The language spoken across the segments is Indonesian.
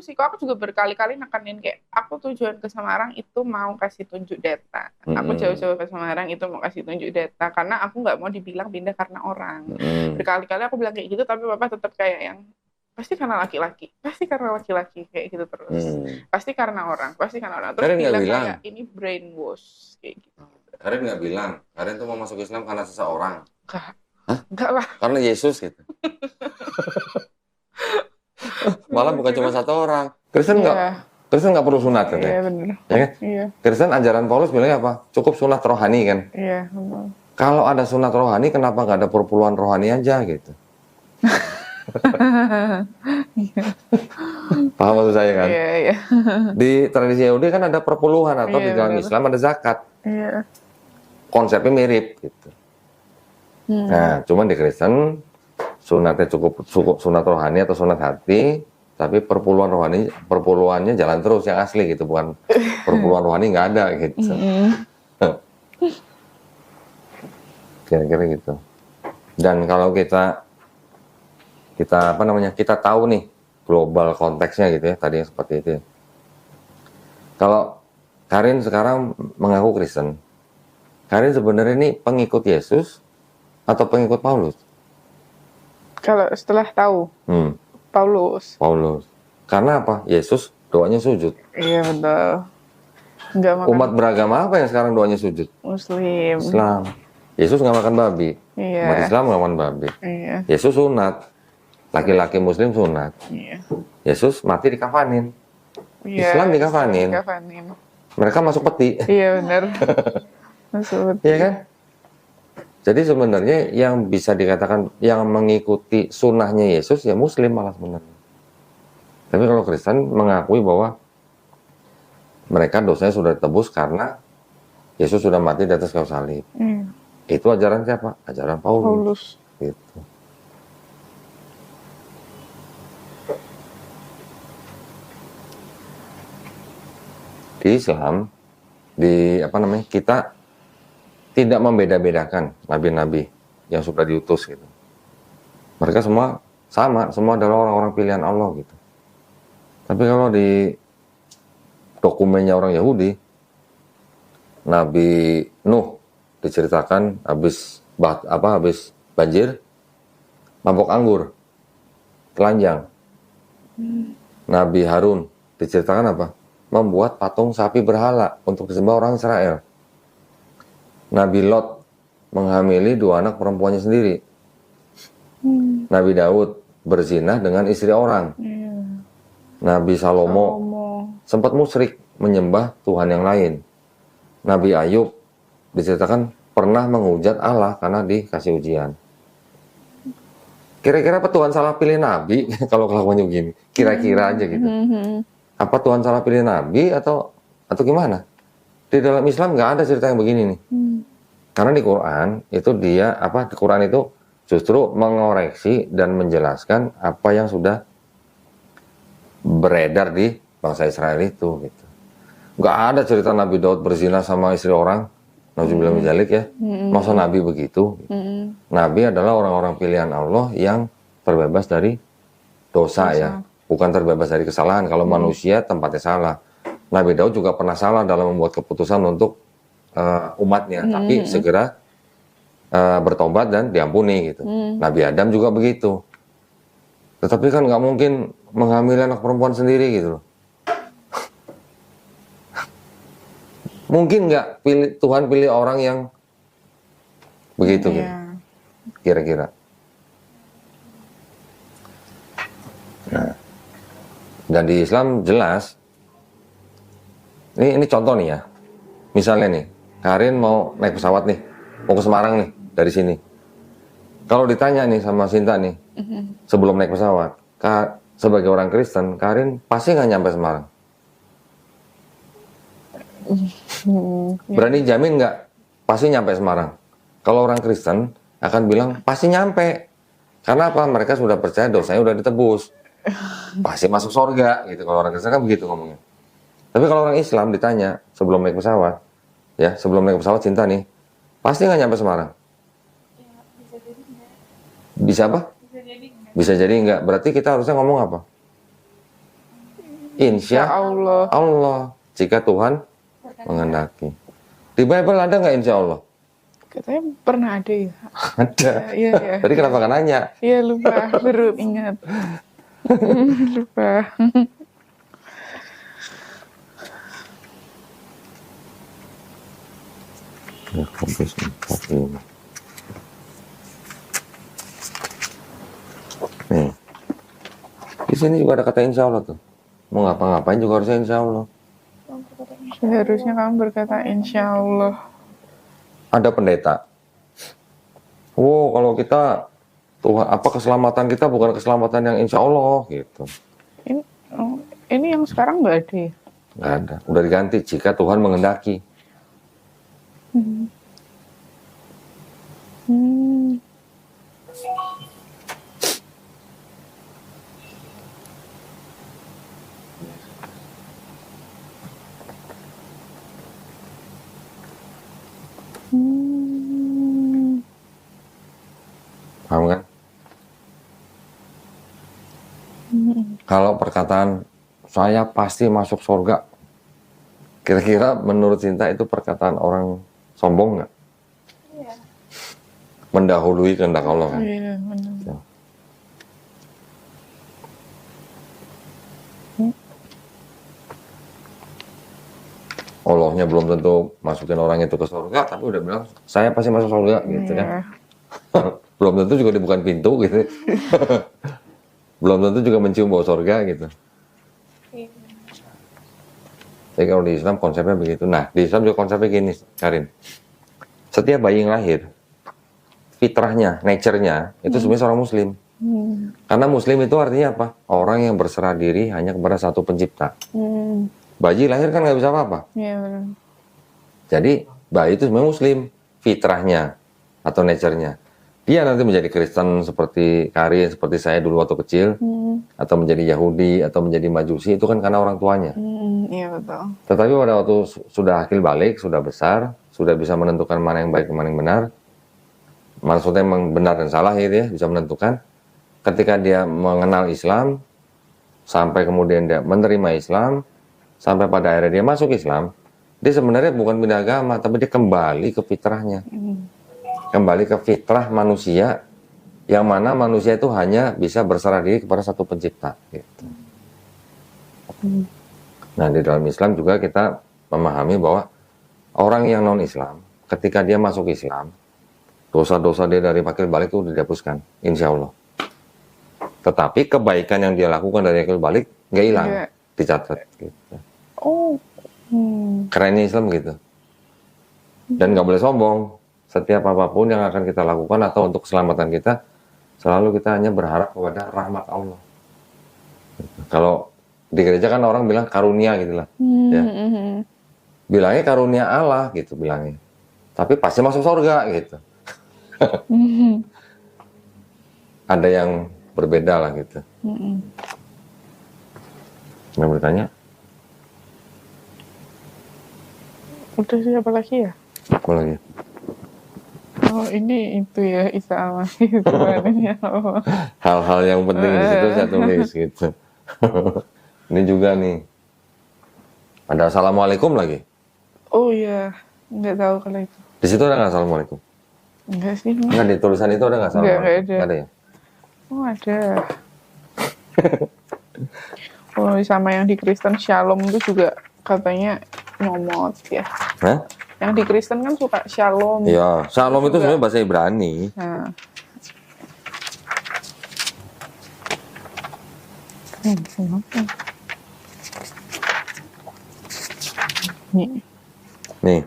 sih, kok aku juga berkali-kali nekanin kayak aku tujuan ke Semarang itu mau kasih tunjuk data. Aku jauh-jauh ke Semarang itu mau kasih tunjuk data karena aku nggak mau dibilang pindah karena orang. Berkali-kali aku bilang kayak gitu, tapi papa tetap kayak yang pasti karena laki-laki, pasti karena laki-laki kayak gitu terus. Pasti karena orang, pasti karena orang. Terus Karin nggak bilang bilang, kayak ini brainwash kayak gitu. Karin nggak bilang, Karin tuh mau masuk Islam karena seseorang. Enggak, Hah? enggak lah. Karena Yesus gitu. Malah bukan cuma satu orang. Kristen nggak perlu sunat kan ya? Iya benar. Ya kan? Iya. Kristen ajaran Paulus bilangnya apa? Cukup sunat rohani kan? Iya. Kalau ada sunat rohani, kenapa nggak ada perpuluhan rohani aja gitu? Paham maksud saya kan? Iya, iya. Di tradisi Yahudi kan ada perpuluhan atau di dalam Islam ada zakat. Iya. Konsepnya mirip gitu. Nah, cuman di Kristen sunatnya cukup sunat rohani atau sunat hati, tapi perpuluhannya jalan terus yang asli gitu, bukan perpuluhan rohani nggak ada gitu. Kira-kira gitu. Dan kalau kita kita tahu nih global konteksnya gitu ya, tadi seperti itu. Kalau Karin sekarang mengaku Kristen, Karin sebenarnya ini pengikut Yesus atau pengikut Paulus? Kalau setelah tahu Paulus. Karena apa? Yesus doanya sujud. Iya betul. Nggak makan. Umat beragama apa yang sekarang doanya sujud? Muslim. Islam. Yesus nggak makan babi. Iya. Umat Islam nggak makan babi. Iya. Yesus sunat. Laki-laki Muslim sunat. Iya. Yesus mati dikafanin. Iya, Islam dikafanin. Mereka masuk peti. Iya benar. Masuk peti. Iya kan? Jadi sebenarnya yang bisa dikatakan yang mengikuti sunnahnya Yesus ya Muslim malah sebenarnya. Tapi kalau Kristen mengakui bahwa mereka dosanya sudah ditebus karena Yesus sudah mati di atas kayu salib. Itu ajaran siapa? Ajaran Paulus. Gitu. Di Islam, kita tidak membeda-bedakan nabi-nabi yang sudah diutus gitu. Mereka semua sama, semua adalah orang-orang pilihan Allah gitu. Tapi kalau di dokumennya orang Yahudi, Nabi Nuh diceritakan habis banjir, mabok anggur, telanjang. Nabi Harun diceritakan apa? Membuat patung sapi berhala untuk disembah orang Israel. Nabi Lot menghamili 2 anak perempuannya sendiri. Nabi Daud berzina dengan istri orang. Nabi Salomo sempat musyrik menyembah Tuhan yang lain. Nabi Ayub diceritakan pernah menghujat Allah karena dikasih ujian. Kira-kira apa Tuhan salah pilih nabi kalau kelakuannya begini? Kira-kira aja gitu. Apa Tuhan salah pilih nabi atau gimana? Di dalam Islam nggak ada cerita yang begini nih. Karena di Quran itu di Quran itu justru mengoreksi dan menjelaskan apa yang sudah beredar di bangsa Israel itu gitu. Nggak ada cerita Nabi Daud berzina sama istri orang. Nauzubillah min dzalik ya. Masa Nabi begitu? Nabi adalah orang-orang pilihan Allah yang terbebas dari dosa ya. Bukan terbebas dari kesalahan. Kalau manusia tempatnya salah. Nabi Daud juga pernah salah dalam membuat keputusan untuk umatnya. Tapi segera bertobat dan diampuni gitu. Nabi Adam juga begitu. Tetapi kan nggak mungkin menghamili anak perempuan sendiri gitu loh. Mungkin nggak Tuhan pilih orang yang begitu gitu. Kira-kira. Nah, dan di Islam jelas. Ini contoh nih ya. Misalnya nih, Karin mau naik pesawat nih, mau ke Semarang nih dari sini. Kalau ditanya nih sama Sinta nih, sebelum naik pesawat, sebagai orang Kristen, Karin pasti nggak nyampe Semarang. Berani jamin nggak pasti nyampe Semarang? Kalau orang Kristen akan bilang pasti nyampe. Karena apa? Mereka sudah percaya dosanya udah ditebus. Pasti masuk surga gitu. Kalau orang Kristen kan begitu ngomongnya. Tapi kalau orang Islam ditanya sebelum naik pesawat, ya sebelum naik pesawat Cinta nih, pasti nggak nyampe Semarang. Bisa apa? Bisa jadi enggak. Berarti kita harusnya ngomong apa? insya Allah. Jika Tuhan menghendaki. Di Bible ada nggak insya Allah? Katanya pernah ada ya. Ada. Iya. Tadi kenapa nggak nanya? Iya lupa, baru ingat. Lupa. Ya, habis 45. Nih. Di sini juga ada kata insya Allah tuh. Mau ngapa-ngapain juga harusnya insya Allah. Seharusnya kamu berkata insya Allah. Ada pendeta. Wow, kalau kita Tuhan, apa keselamatan kita bukan keselamatan yang insya Allah gitu. Ini yang sekarang nggak ada ya? Nggak ada. Udah diganti jika Tuhan menghendaki. Paham kan? Kalau perkataan saya pasti masuk surga, kira-kira menurut Cinta itu perkataan orang sombong nggak? Iya. Mendahului kehendak Allah kan? Iya, benar. Ya. Allahnya belum tentu masukin orang itu ke surga, tapi udah bilang saya pasti masuk surga gitu kan? Belum tentu juga dibukain pintu gitu. Belum tentu juga mencium bau surga gitu. Jadi kalau di Islam konsepnya begitu. Nah, di Islam juga konsepnya gini, Karin. Setiap bayi yang lahir, fitrahnya, nature-nya, itu sebenarnya seorang muslim. Karena muslim itu artinya apa? Orang yang berserah diri hanya kepada satu pencipta. Bayi lahir kan nggak bisa apa-apa. Iya, benar. Jadi, bayi itu sebenarnya muslim, fitrahnya, atau nature-nya. Dia nanti menjadi Kristen seperti Karin, seperti saya dulu waktu kecil, atau menjadi Yahudi, atau menjadi Majusi, itu kan karena orang tuanya. Iya, betul. Tetapi pada waktu sudah akil balik, sudah besar, sudah bisa menentukan mana yang baik, mana yang benar, maksudnya memang benar dan salah gitu ya, bisa menentukan. Ketika dia mengenal Islam, sampai kemudian dia menerima Islam, sampai pada akhirnya dia masuk Islam, dia sebenarnya bukan pindah agama, tapi dia kembali ke fitrahnya. Kembali ke fitrah manusia, yang mana manusia itu hanya bisa berserah diri kepada satu pencipta. Gitu. Nah, di dalam Islam juga kita memahami bahwa orang yang non-Islam, ketika dia masuk Islam, dosa-dosa dia dari akil balik itu dihapuskan, insya Allah. Tetapi kebaikan yang dia lakukan dari akil balik nggak hilang, dicatat. Gitu. Kerennya Islam gitu. Dan nggak boleh sombong. Setiap apapun yang akan kita lakukan atau untuk keselamatan kita, selalu kita hanya berharap kepada rahmat Allah. Kalau di gereja kan orang bilang karunia gitu lah. Ya. Bilangnya karunia Allah gitu bilangnya. Tapi pasti masuk surga gitu. Ada yang berbeda lah gitu. Nggak bertanya? Udah siapa lagi ya? Apa lagi? Oh, ini itu ya Isa Al-Masih sebenarnya. Hal-hal yang penting di situ saya tulis gitu. Ini juga nih. Ada assalamualaikum lagi. Oh iya, nggak tahu kalau itu. Di situ ada nggak assalamualaikum? Enggak sih. Nggak, di tulisan itu ada nggak assalamualaikum? Nggak ada. Nggak ada ya? Oh ada. Oh sama yang di Kristen Shalom itu juga katanya nyomot ya. Hah? Yang di Kristen kan suka Shalom. Iya, Shalom itu sebenarnya bahasa Ibrani. Nah. Nih.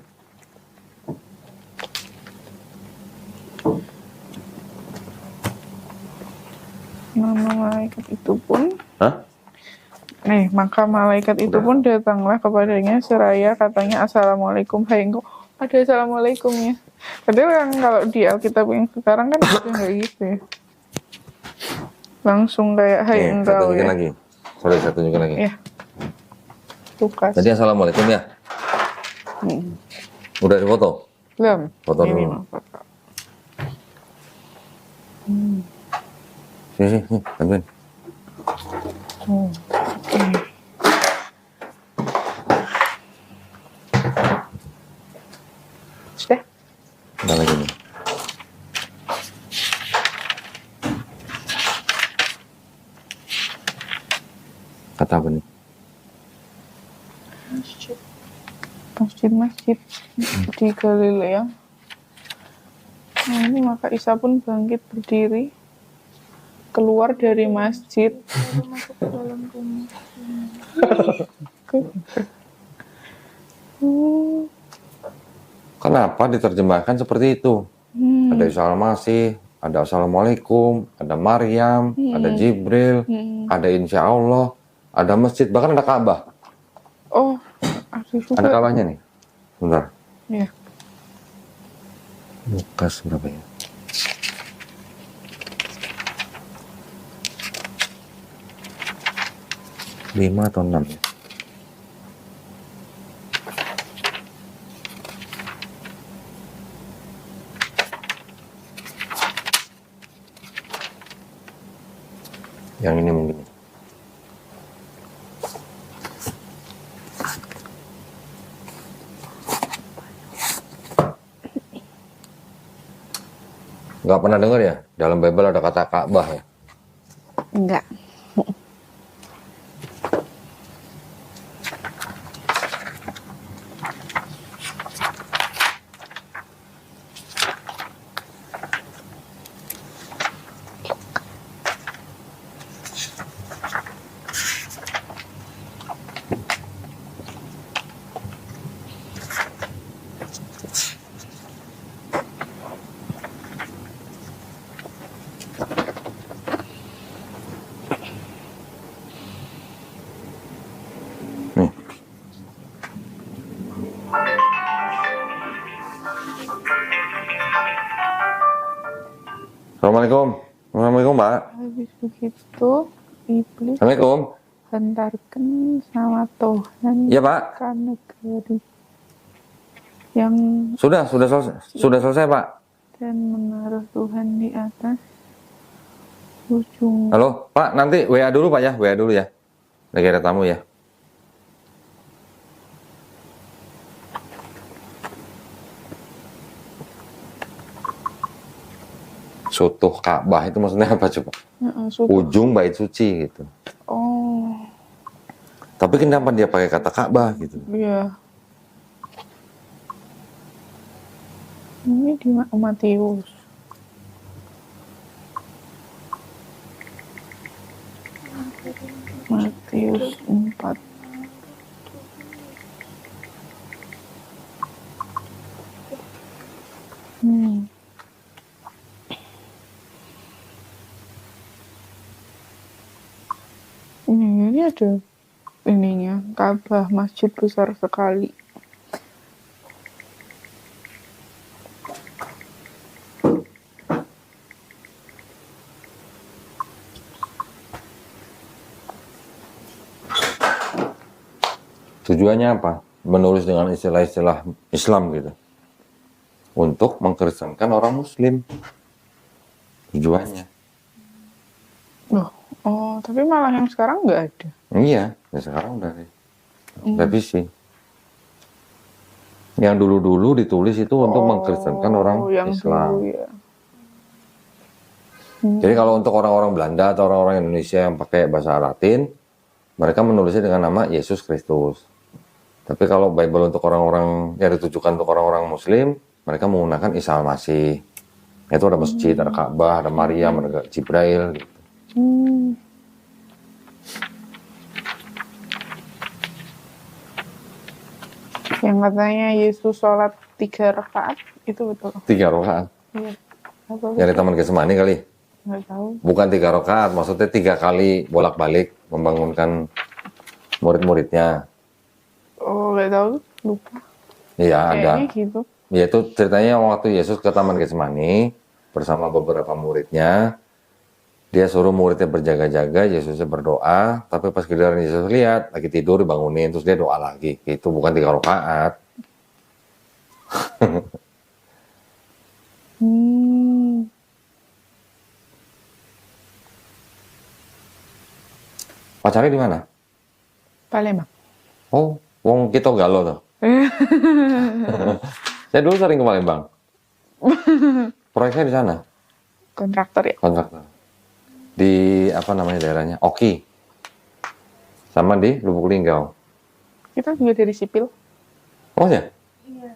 Nama malaikat itu pun. Hah? Maka malaikat itu pun datanglah kepadanya seraya katanya assalamualaikum, hai engkau. Ada assalamualaikumnya. Padahal yang kalau di Alkitab yang sekarang kan udah nggak gitu ya. Langsung kayak hai engkau Satu ya. lagi. Sorry, satu tunjukin lagi. Ya. Lukas. Tadi assalamualaikum ya. Udah difoto? Belum. Foto Ini dulu. mau foto. Sini, bantuin. Oke. Kata apa nih? Masjid di Galilea. Nah, ini maka Isa pun bangkit berdiri, keluar dari masjid. Masuk ke dalam rumah. Kenapa diterjemahkan seperti itu? Ada Isa al-Masih, ada Assalamualaikum, ada Maryam, ada Jibril, ada Insya Allah, ada masjid, bahkan ada Ka'bah. Oh, ada Ka'bahnya nih. Bentar. Iya. Lukas berapa ya? Lima atau 6 ya? Yang ini mungkin. Nggak pernah dengar ya? Dalam Bible ada kata Ka'bah ya? Enggak. Assalamualaikum. Assalamualaikum, Mbak. Habis begitu, iblis Assalamualaikum. hentarkan sama Tuhan Iya, Pak. ke negeri yang Sudah selesai, Pak. dan menaruh Tuhan di atas ujung. Halo, Pak, nanti WA dulu, Pak ya. WA dulu ya. Lagi ada tamu ya. Sutuh Ka'bah itu maksudnya apa coba? Ujung bait suci gitu. Oh. Tapi kenapa dia pakai kata Ka'bah gitu? Iya. Ini di Matius. Matius 4. Ini ada ininya, Ka'bah, masjid besar sekali. Tujuannya apa? Menulis dengan istilah-istilah Islam gitu. Untuk mengkristenkan orang Muslim. Tujuannya. Oh, tapi malah yang sekarang nggak ada. Iya, ya sekarang udah revisi. Yang dulu-dulu ditulis itu untuk mengkristenkan orang Islam. Dulu, ya. Jadi kalau untuk orang-orang Belanda atau orang-orang Indonesia yang pakai bahasa Latin, mereka menulisnya dengan nama Yesus Kristus. Tapi kalau Bible untuk orang-orang yang ditujukan untuk orang-orang Muslim, mereka menggunakan Isa al-Masih. Itu ada masjid, ada Ka'bah, ada Maryam, ada Jibril. Gitu. Yang katanya Yesus sholat 3 rakaat, itu betul? 3 rakaat? Iya. Yang di Taman Getsemani kali? Nggak tahu. Bukan 3 rakaat, maksudnya 3 kali bolak-balik membangunkan murid-muridnya. Oh, nggak tahu, lupa. Iya, ada. Gitu. Ya itu ceritanya waktu Yesus ke Taman Getsemani bersama beberapa muridnya. Dia suruh muridnya berjaga-jaga, Yesusnya berdoa, tapi pas giliran Yesus lihat lagi tidur dibangunin, terus dia doa lagi. Itu bukan 3 rakaat. Pacarnya di mana? Palembang. Oh, wong kita Galo tuh. Saya dulu sering ke Palembang. Proyeknya di sana. Kontraktor ya? Kontraktor. Di apa namanya daerahnya? Oki. Sama di Lubuk Linggau. Kita juga dari sipil. Oh ya? Iya.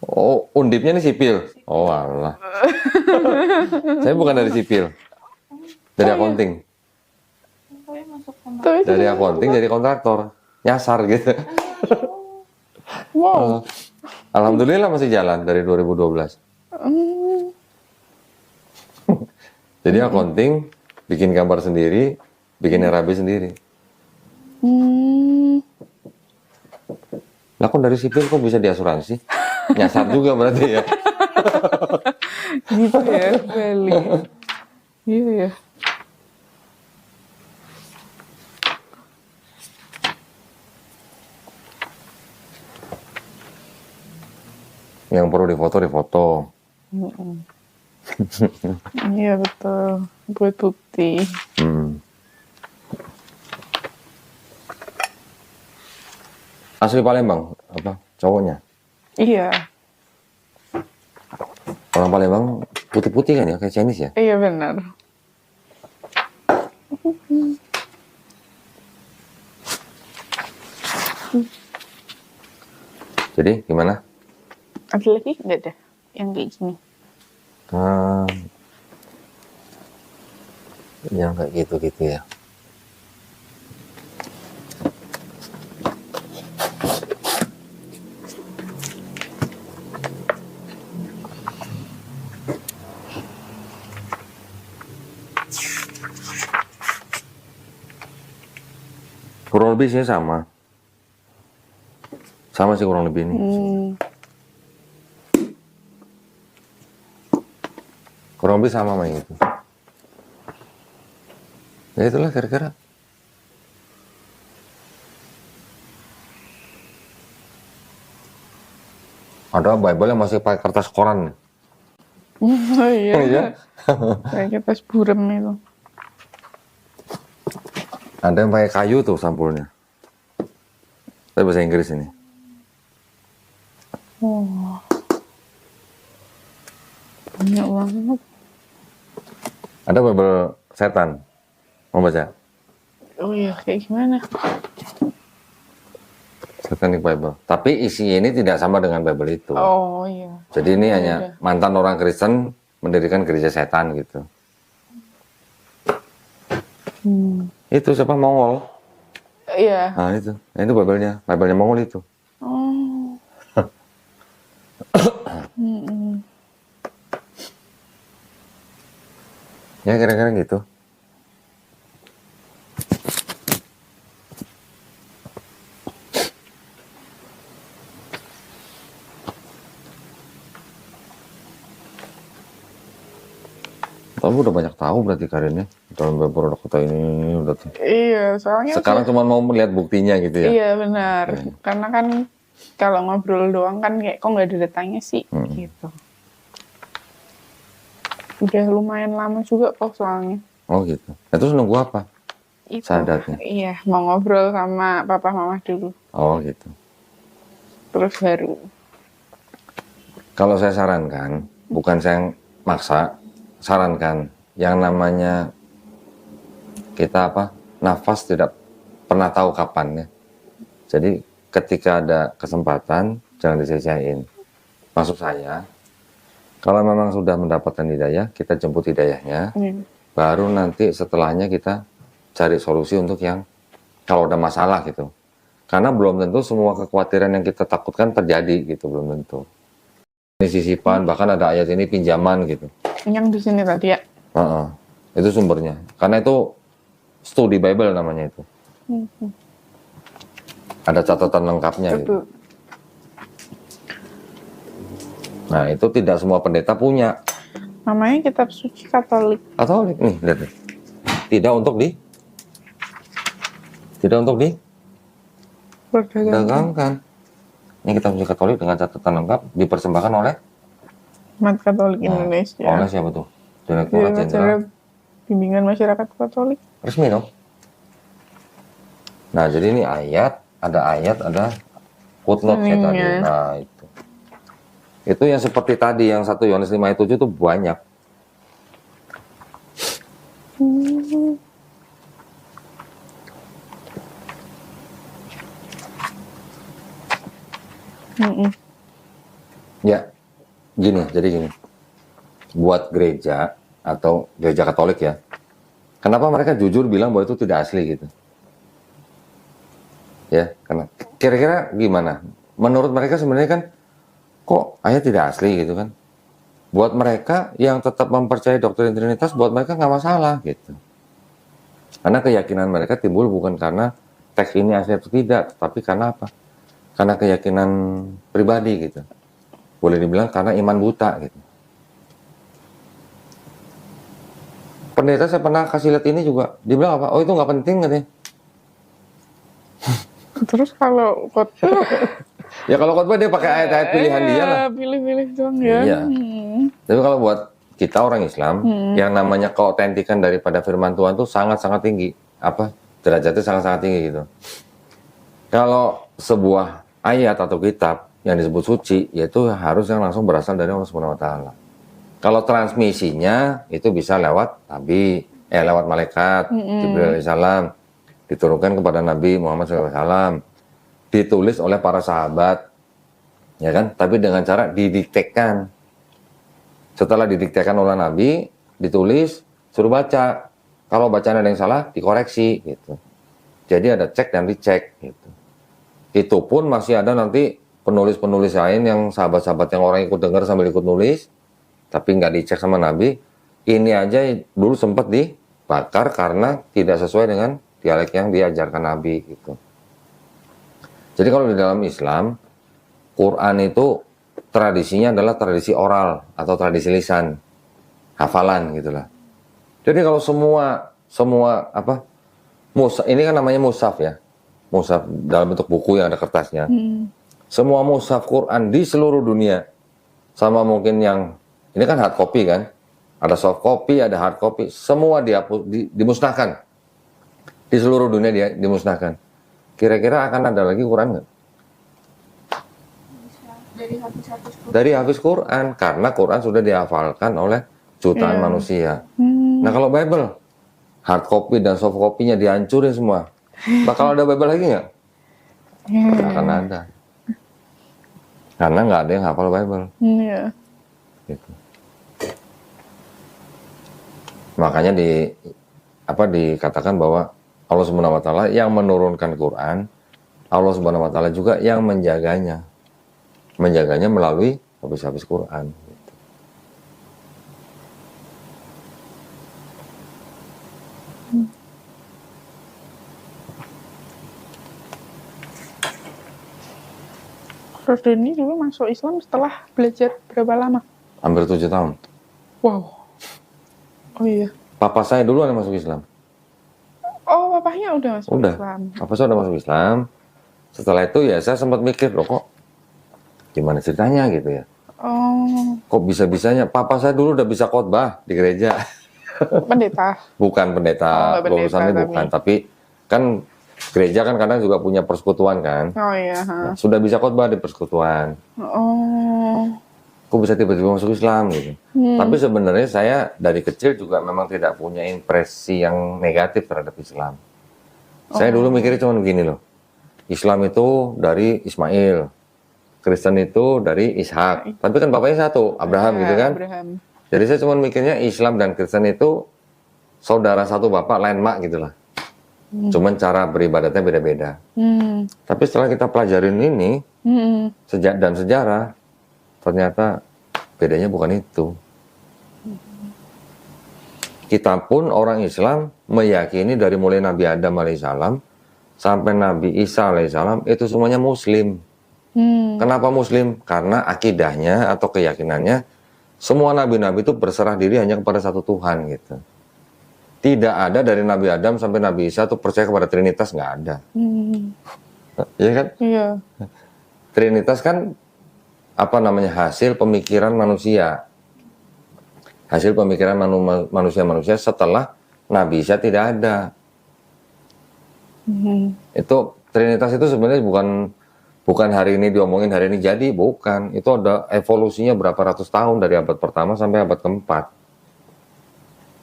Oh, undipnya ini sipil? Oh alah. Saya bukan dari sipil. Dari accounting. Dari accounting jadi kontraktor. Nyasar gitu. Wow. Alhamdulillah masih jalan dari 2012. Jadi accounting, bikin gambar sendiri, bikin RAB sendiri. Lah kok dari sipil kok bisa diasuransi? Nyasar juga berarti ya. Gitu ya, Bali. Iya ya. Yang perlu difoto. Iya betul, buat bukti. Asli Palembang, apa cowoknya? Iya. Orang Palembang putih-putih kan ya, kayak Chinese ya? Iya benar. Jadi gimana? Ada lagi nggak ada yang kayak gini? Yang kayak gitu-gitu ya. Kurang lebih sih sama. Sama sih kurang lebih ini. Kurang lebih sama main gitu. Ya itulah kira-kira. Ada Bible yang masih pakai kertas koran. Oh iya. Iya. Kayak kertas buram itu. Ada yang pakai kayu tuh sampulnya. Tapi bahasa Inggris ini. Oh. Banyak banget. Ada Bible setan. Mau baca? Oh iya, kayak gimana? Satanic Bible. Tapi isi ini tidak sama dengan Bible itu. Oh iya. Jadi ini hanya mantan orang Kristen mendirikan gereja setan gitu. Itu siapa? Mongol. Iya. Nah itu Bible-nya Mongol itu. Oh. Ya kira-kira gitu. Kamu udah banyak tahu berarti Karin ya dalam produk kota ini udah tuh. Iya, soalnya sekarang cuma mau melihat buktinya gitu ya. Iya benar. Karena kan kalau ngobrol doang kan kayak kok nggak ada datanya sih gitu. Udah lumayan lama juga kok soalnya. Oh gitu. Nah, terus nunggu apa? Itu. Sadatnya. Iya, mau ngobrol sama papa mama dulu. Oh gitu. Terus baru. Kalau saya sarankan, bukan saya maksa, sarankan yang namanya kita nafas tidak pernah tahu kapan ya. Jadi ketika ada kesempatan jangan disia-siain. Maksud saya, kalau memang sudah mendapatkan hidayah, kita jemput hidayahnya. Baru nanti setelahnya kita cari solusi untuk yang kalau ada masalah gitu. Karena belum tentu semua kekhawatiran yang kita takutkan terjadi gitu, belum tentu. Ini sisipan, bahkan ada ayat ini pinjaman gitu. Yang di sini tadi ya? Itu sumbernya. Karena itu studi Bible namanya itu. Ada catatan lengkapnya gitu. Nah itu tidak semua pendeta punya. Namanya kitab suci Katolik. Katolik nih, lihat nih. Tidak untuk diperdagangkan. Ini kitab suci Katolik dengan catatan lengkap dipersembahkan oleh Umat Katolik Indonesia. Oleh siapa tuh? Direktorat Jenderal Bimbingan Masyarakat Katolik. Resmi dong. Nah jadi ini ayat, ada footnote kayak tadi. Nah itu yang seperti tadi yang 1 Yohanes 5 ayat 7 itu banyak. Ya, jadi gini. Buat gereja atau gereja Katolik ya, kenapa mereka jujur bilang bahwa itu tidak asli gitu? Ya, karena kira-kira gimana? Menurut mereka sebenarnya kan, kok ayat tidak asli gitu kan? Buat mereka yang tetap mempercayai doktrin Trinitas, buat mereka nggak masalah gitu. Karena keyakinan mereka timbul bukan karena teks ini asli atau tidak, tapi karena apa? Karena keyakinan pribadi gitu. Boleh dibilang karena iman buta gitu. Pendeta saya pernah kasih lihat ini juga, dia bilang apa? Oh itu nggak penting katanya. Terus kalau khotbah? Ya kalau khotbah dia pakai ayat-ayat pilihan dia lah. Pilih-pilih doang ya. Iya. Tapi kalau buat kita orang Islam, yang namanya keautentikan daripada firman Tuhan itu sangat-sangat tinggi. Derajatnya sangat-sangat tinggi gitu. Kalau sebuah ayat atau kitab yang disebut suci, yaitu harus yang langsung berasal dari Allah Subhanahu wa taala. Kalau transmisinya itu bisa lewat nabi, lewat malaikat Jibril alaihissalam, diturunkan kepada Nabi Muhammad SAW, ditulis oleh para sahabat, ya kan? Tapi dengan cara didiktekan. Setelah didiktekan oleh Nabi, ditulis, suruh baca. Kalau bacaan ada yang salah, dikoreksi gitu. Jadi ada cek dan dicek gitu. Itu pun masih ada nanti penulis-penulis lain yang sahabat-sahabat yang orang ikut dengar sambil ikut nulis, tapi nggak dicek sama Nabi. Ini aja dulu sempat dibakar karena tidak sesuai dengan dialek yang diajarkan Nabi gitu. Jadi kalau di dalam Islam, Quran itu tradisinya adalah tradisi oral atau tradisi lisan, hafalan gitulah. Jadi kalau semua ini kan namanya mushaf ya, mushaf dalam bentuk buku yang ada kertasnya. Semua mushaf Quran di seluruh dunia, sama mungkin yang ini kan hard copy kan, ada soft copy, ada hard copy, semua dimusnahkan. Di seluruh dunia dia dimusnahkan. Kira-kira akan ada lagi Quran nggak? Dari hafiz Quran, karena Quran sudah dihafalkan oleh jutaan manusia. Nah kalau Bible, hard copy dan soft copy-nya dihancurin semua. Bakal ada Bible lagi nggak? Nggak akan ada. Karena nggak ada yang hafal Bible. Gitu. Makanya dikatakan bahwa Allah Subhanahu wa taala yang menurunkan Quran, Allah Subhanahu wa taala juga yang menjaganya. Menjaganya melalui habis-habis Quran. Gitu. Terus Denny dulu masuk Islam setelah belajar berapa lama? Hampir 7 tahun. Wow. Oh iya. Papa saya duluan yang masuk Islam. Oh, papahnya udah masuk Islam. Papa saya udah masuk Islam. Setelah itu ya saya sempat mikir, loh kok gimana ceritanya gitu ya. Oh. Kok bisa-bisanya papa saya dulu udah bisa khotbah di gereja. Pendeta. Bukan pendeta, lulusannya bukan, tapi kan gereja kan kadang juga punya persekutuan kan. Oh iya. Nah, sudah bisa khotbah di persekutuan. Oh. Kok bisa tiba-tiba masuk Islam gitu. Tapi sebenarnya saya dari kecil juga memang tidak punya impresi yang negatif terhadap Islam. Saya dulu mikirnya cuma begini loh. Islam itu dari Ismail, Kristen itu dari Ishak. Tapi kan bapaknya satu, Abraham gitu kan. Abraham. Jadi saya cuma mikirnya Islam dan Kristen itu saudara satu bapak lain mak gitu lah. Cuman cara beribadatnya beda-beda. Tapi setelah kita pelajarin ini, dan sejarah, ternyata bedanya bukan itu. Kita pun orang Islam meyakini dari mulai Nabi Adam alaihissalam sampai Nabi Isa alaihissalam itu semuanya Muslim. Kenapa Muslim? Karena akidahnya atau keyakinannya semua nabi-nabi itu berserah diri hanya kepada satu Tuhan gitu. Tidak ada dari Nabi Adam sampai Nabi Isa itu percaya kepada Trinitas, nggak ada. Iya kan? Iya. Trinitas kan hasil pemikiran manusia. Hasil pemikiran manusia setelah Nabi Isa tidak ada. Itu Trinitas itu sebenarnya bukan hari ini diomongin hari ini jadi, bukan. Itu ada evolusinya berapa ratus tahun dari abad pertama sampai abad keempat.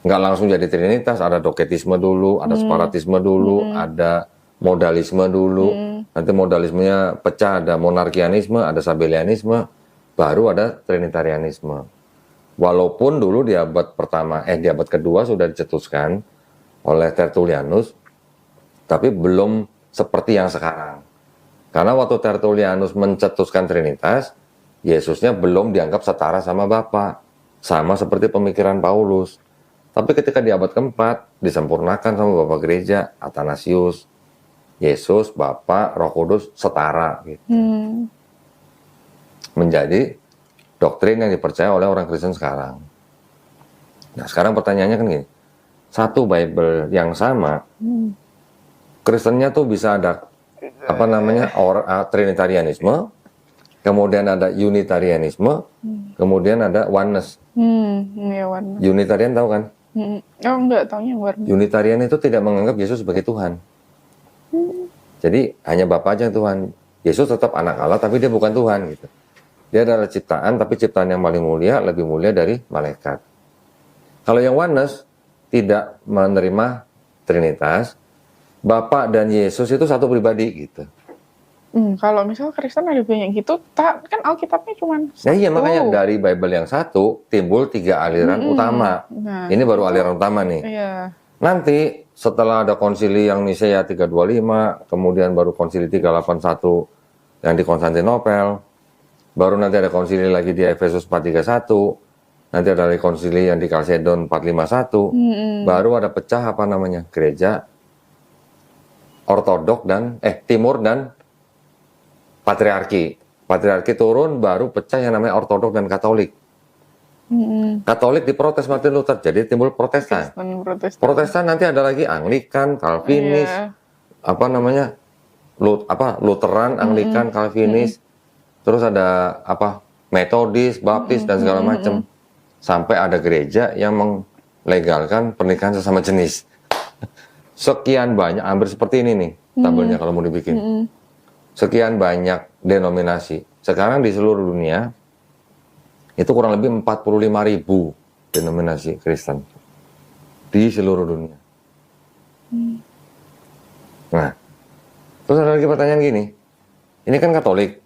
Nggak langsung jadi Trinitas, ada doketisme dulu, ada separatisme dulu, ada modalisme dulu, nanti modalismenya pecah, ada monarkianisme, ada sabellianisme, baru ada trinitarianisme. Walaupun dulu di abad pertama, di abad kedua sudah dicetuskan oleh Tertullianus, tapi belum seperti yang sekarang. Karena waktu Tertullianus mencetuskan Trinitas, Yesusnya belum dianggap setara sama Bapa, sama seperti pemikiran Paulus. Tapi ketika di abad keempat, disempurnakan sama Bapak Gereja, Athanasius, Yesus, Bapa, Roh Kudus setara gitu. Menjadi doktrin yang dipercaya oleh orang Kristen sekarang. Nah, sekarang pertanyaannya kan gini. Satu Bible yang sama, Kristennya tuh bisa ada Trinitarianisme, kemudian ada Unitarianisme, kemudian ada Oneness. Ya, oneness. Unitarian tahu kan? Oh, enggak, taunya Oneness. Unitarian itu tidak menganggap Yesus sebagai Tuhan. Jadi hanya Bapa aja yang Tuhan. Yesus tetap anak Allah, tapi dia bukan Tuhan gitu. Dia adalah ciptaan, tapi ciptaan yang paling mulia, lebih mulia dari malaikat. Kalau yang Oneness tidak menerima Trinitas, Bapa dan Yesus itu satu pribadi gitu. Kalau misal Kristen ada banyak gitu, kan Alkitabnya cuma satu. Nah iya, makanya dari Bible yang satu timbul 3 aliran utama. Nah, ini baru aliran utama nih. Iya. Nanti setelah ada konsili yang Nisea 325, kemudian baru konsili 381 yang di Konstantinopel, baru nanti ada konsili lagi di Efesus 431, nanti ada lagi konsili yang di Kalsedon 451, baru ada pecah gereja Ortodok dan Timur dan Patriarki. Patriarki turun, baru pecah yang namanya Ortodok dan Katolik. Katolik diprotes Martin Luther, jadi timbul Protestan. Protestan nanti ada lagi Anglikan, Calvinis, Lutheran, Anglikan, Calvinis, terus ada Metodis, Baptis dan segala macam. Sampai ada gereja yang melegalkan pernikahan sesama jenis. Sekian banyak, hampir seperti ini nih tabelnya kalau mau dibikin. Sekian banyak denominasi. Sekarang di seluruh dunia itu kurang lebih 45.000 denominasi Kristen di seluruh dunia. Nah, terus ada lagi pertanyaan gini. Ini kan Katolik.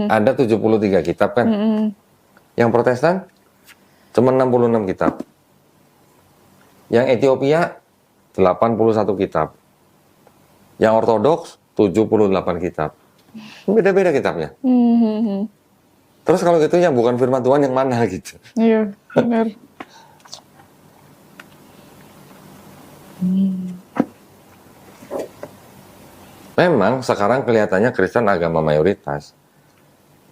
Ada 73 kitab kan? Yang Protestan cuma 66 kitab. Yang Ethiopia 81 kitab. Yang Ortodoks 78 kitab. Beda-beda kitabnya. Terus kalau gitu yang bukan firman Tuhan yang mana gitu? Iya, benar. Memang sekarang kelihatannya Kristen agama mayoritas.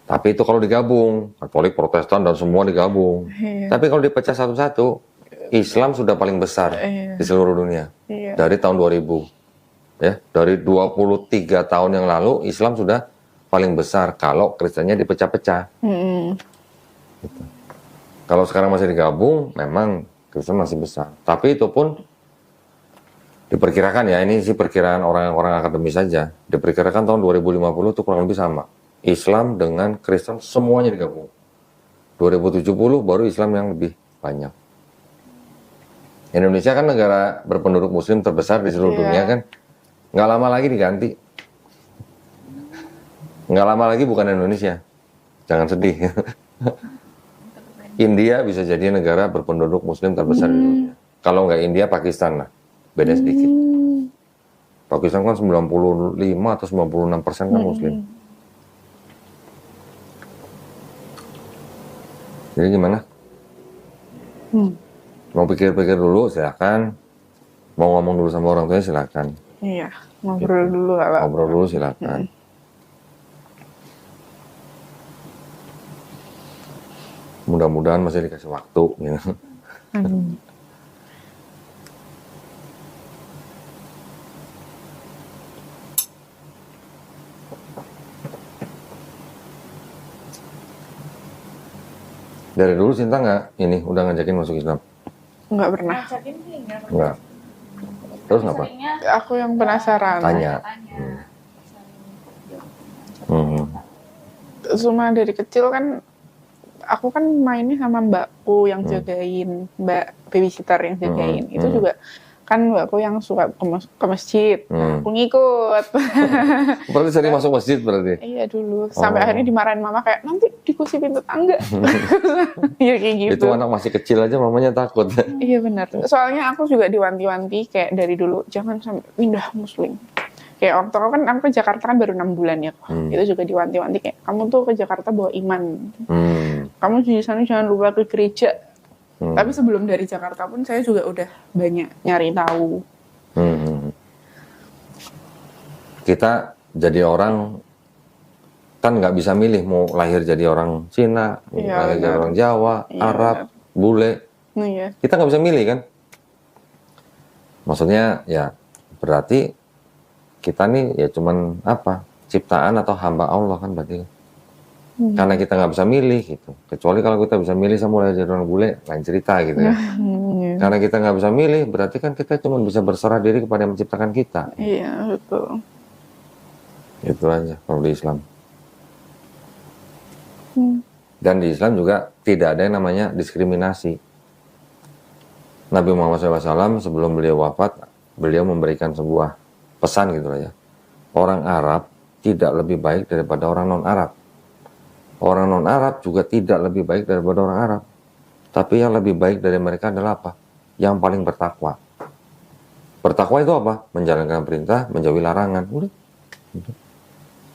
Tapi itu kalau digabung, Katolik, Protestan, dan semua digabung. Iya. Tapi kalau dipecah satu-satu, Islam sudah paling besar di seluruh dunia. Iya. Dari tahun 2000. Ya, dari 23 tahun yang lalu, Islam sudah paling besar kalau Kristennya dipecah-pecah. Gitu. Kalau sekarang masih digabung, memang Kristen masih besar. Tapi itu pun diperkirakan ya, ini sih perkiraan orang-orang akademis saja. Diperkirakan tahun 2050 itu kurang lebih sama. Islam dengan Kristen semuanya digabung. 2070 baru Islam yang lebih banyak. Indonesia kan negara berpenduduk muslim terbesar di seluruh dunia kan. Nggak lama lagi diganti. Nggak lama lagi bukan Indonesia. Jangan sedih. India bisa jadi negara berpenduduk muslim terbesar di dunia. Kalau nggak India, Pakistan lah. Beda sedikit. Pakistan kan 95 atau 96% kan muslim. Jadi gimana? Mau pikir-pikir dulu silakan. Mau ngomong dulu sama orang tuanya silakan. Iya, ngobrol dulu lah. Ngobrol dulu silakan. Mudah-mudahan masih dikasih waktu. Gitu. Dari dulu Sinta nggak udah ngajakin masuk Islam? Nggak pernah. Nggak. Terus ngapa? Aku yang penasaran. Tanya. Cuma dari kecil kan, aku mainnya sama mbakku yang jagain, mbak babysitter yang jagain. Itu juga kan mbakku yang suka ke masjid, nah, aku ngikut. Berarti sering masuk masjid berarti? Iya dulu, sampai akhirnya dimarahin mama kayak nanti dikunci pintu tangga. Iya kayak gitu. Itu anak masih kecil aja mamanya takut. Iya benar. Soalnya aku juga diwanti-wanti kayak dari dulu jangan sampai pindah muslim. Kayak waktu aku ke Jakarta kan baru 6 bulan ya. Itu juga diwanti-wanti kayak kamu tuh ke Jakarta bawa iman. Kamu di sana jangan lupa ke gereja. Tapi sebelum dari Jakarta pun saya juga udah banyak nyari tahu. Kita jadi orang kan nggak bisa milih mau lahir jadi orang Cina, lahir jadi orang Jawa, Arab, bule. Iya. Kita nggak bisa milih kan? Maksudnya ya berarti kita nih ya cuman apa? Ciptaan atau hamba Allah kan berarti. Karena kita nggak bisa milih gitu. Kecuali kalau kita bisa milih sama mulai jadi orang bule, lain cerita gitu ya. Karena kita nggak bisa milih, berarti kan kita cuma bisa berserah diri kepada yang menciptakan kita. Iya, betul. Itu aja kalau di Islam. Dan di Islam juga tidak ada yang namanya diskriminasi. Nabi Muhammad SAW sebelum beliau wafat, beliau memberikan sebuah pesan gitu aja. Orang Arab tidak lebih baik daripada orang non-Arab. Orang non-Arab juga tidak lebih baik daripada orang Arab. Tapi yang lebih baik dari mereka adalah apa? Yang paling bertakwa. Bertakwa itu apa? Menjalankan perintah, menjauhi larangan. Udah.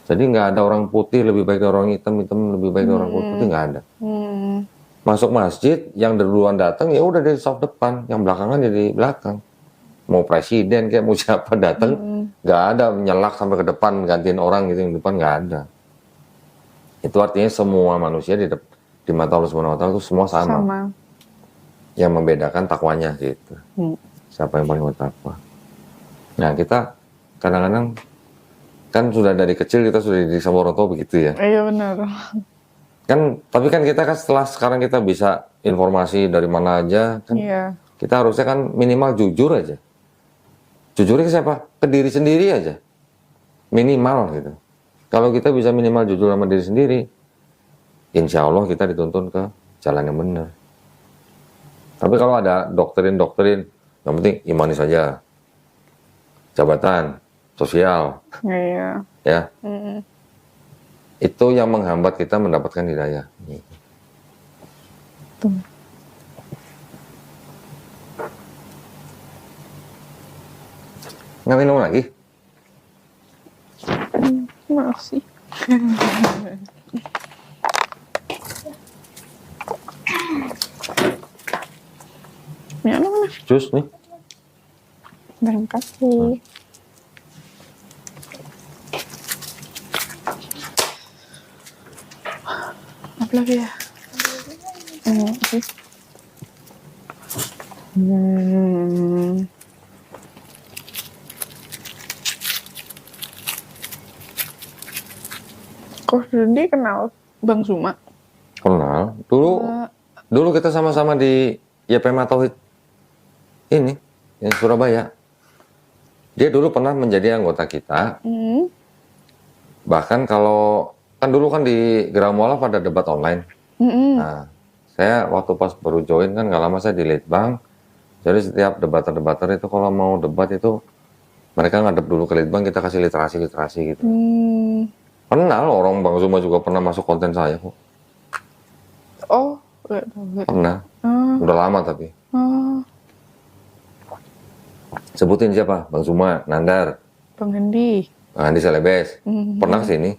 Jadi nggak ada orang putih lebih baik dari orang hitam, hitam lebih baik dari orang putih, nggak ada. Masuk masjid, yang duluan datang ya udah dari saf depan, yang belakangan jadi belakang. Mau presiden kayak mau siapa datang, nggak ada menyelak sampai ke depan gantiin orang gitu yang depan, nggak ada. Itu artinya semua manusia di mata Allah Subhanahu wa Ta'ala itu semua sama. Yang membedakan takwanya gitu. Siapa yang paling bertakwa. Nah, kita kadang-kadang kan sudah dari kecil kita sudah dididik sama orang tua begitu ya. Iya benar. Kan tapi kan kita kan setelah sekarang kita bisa informasi dari mana aja kan. Iya. Kita harusnya kan minimal jujur aja. Jujurnya ke siapa? Ke diri sendiri aja. Minimal gitu. Kalau kita bisa minimal jujur sama diri sendiri, insya Allah kita dituntun ke jalan yang benar. Tapi kalau ada doktrin-doktrin, yang penting imani saja, jabatan, sosial, ya, itu yang menghambat kita mendapatkan hidayah. Nggak minum lagi? Makasih. Ya, mana? Jus nih. Terima kasih. Apa lagi ya? Kok Dendi kenal Bang Zuma? Kenal. Dulu kita sama-sama di YPMA Tauhid ini, yang Surabaya. Dia dulu pernah menjadi anggota kita. Bahkan kalau kan dulu kan di Gerang Mualaf ada debat online. Nah, saya waktu pas baru join kan nggak lama saya di Litbang. Jadi setiap debater-debater itu kalau mau debat itu mereka ngadep dulu ke Litbang, kita kasih literasi gitu. Kenal orang Bang Zuma juga pernah masuk konten saya kok. Oh, pernah. Udah lama tapi. Sebutin siapa? Bang Zuma, Nandar, Bang Hendi, Bang Andi Selebes. Pernah kesini?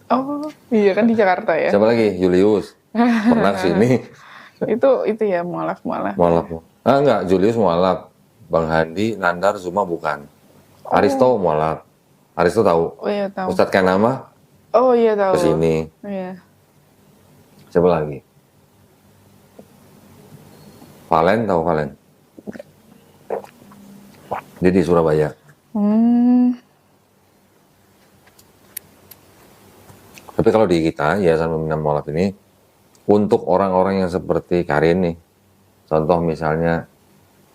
Oh, iya kan di Jakarta ya. Siapa lagi? Julius. Pernah kesini? itu ya mualaf. Ah enggak, Julius mualaf. Bang Handi, Nandar, Zuma bukan. Aristo mualaf. Aristo tahu? Oh iya tahu. Ustadz Kanama? Oh iya tahu. Kesini. Iya. Siapa lagi? Valen, tahu Valen? Dia di Surabaya. Tapi kalau di kita, Yayasan Pembinaan Mualaf ini, untuk orang-orang yang seperti Karin nih, contoh misalnya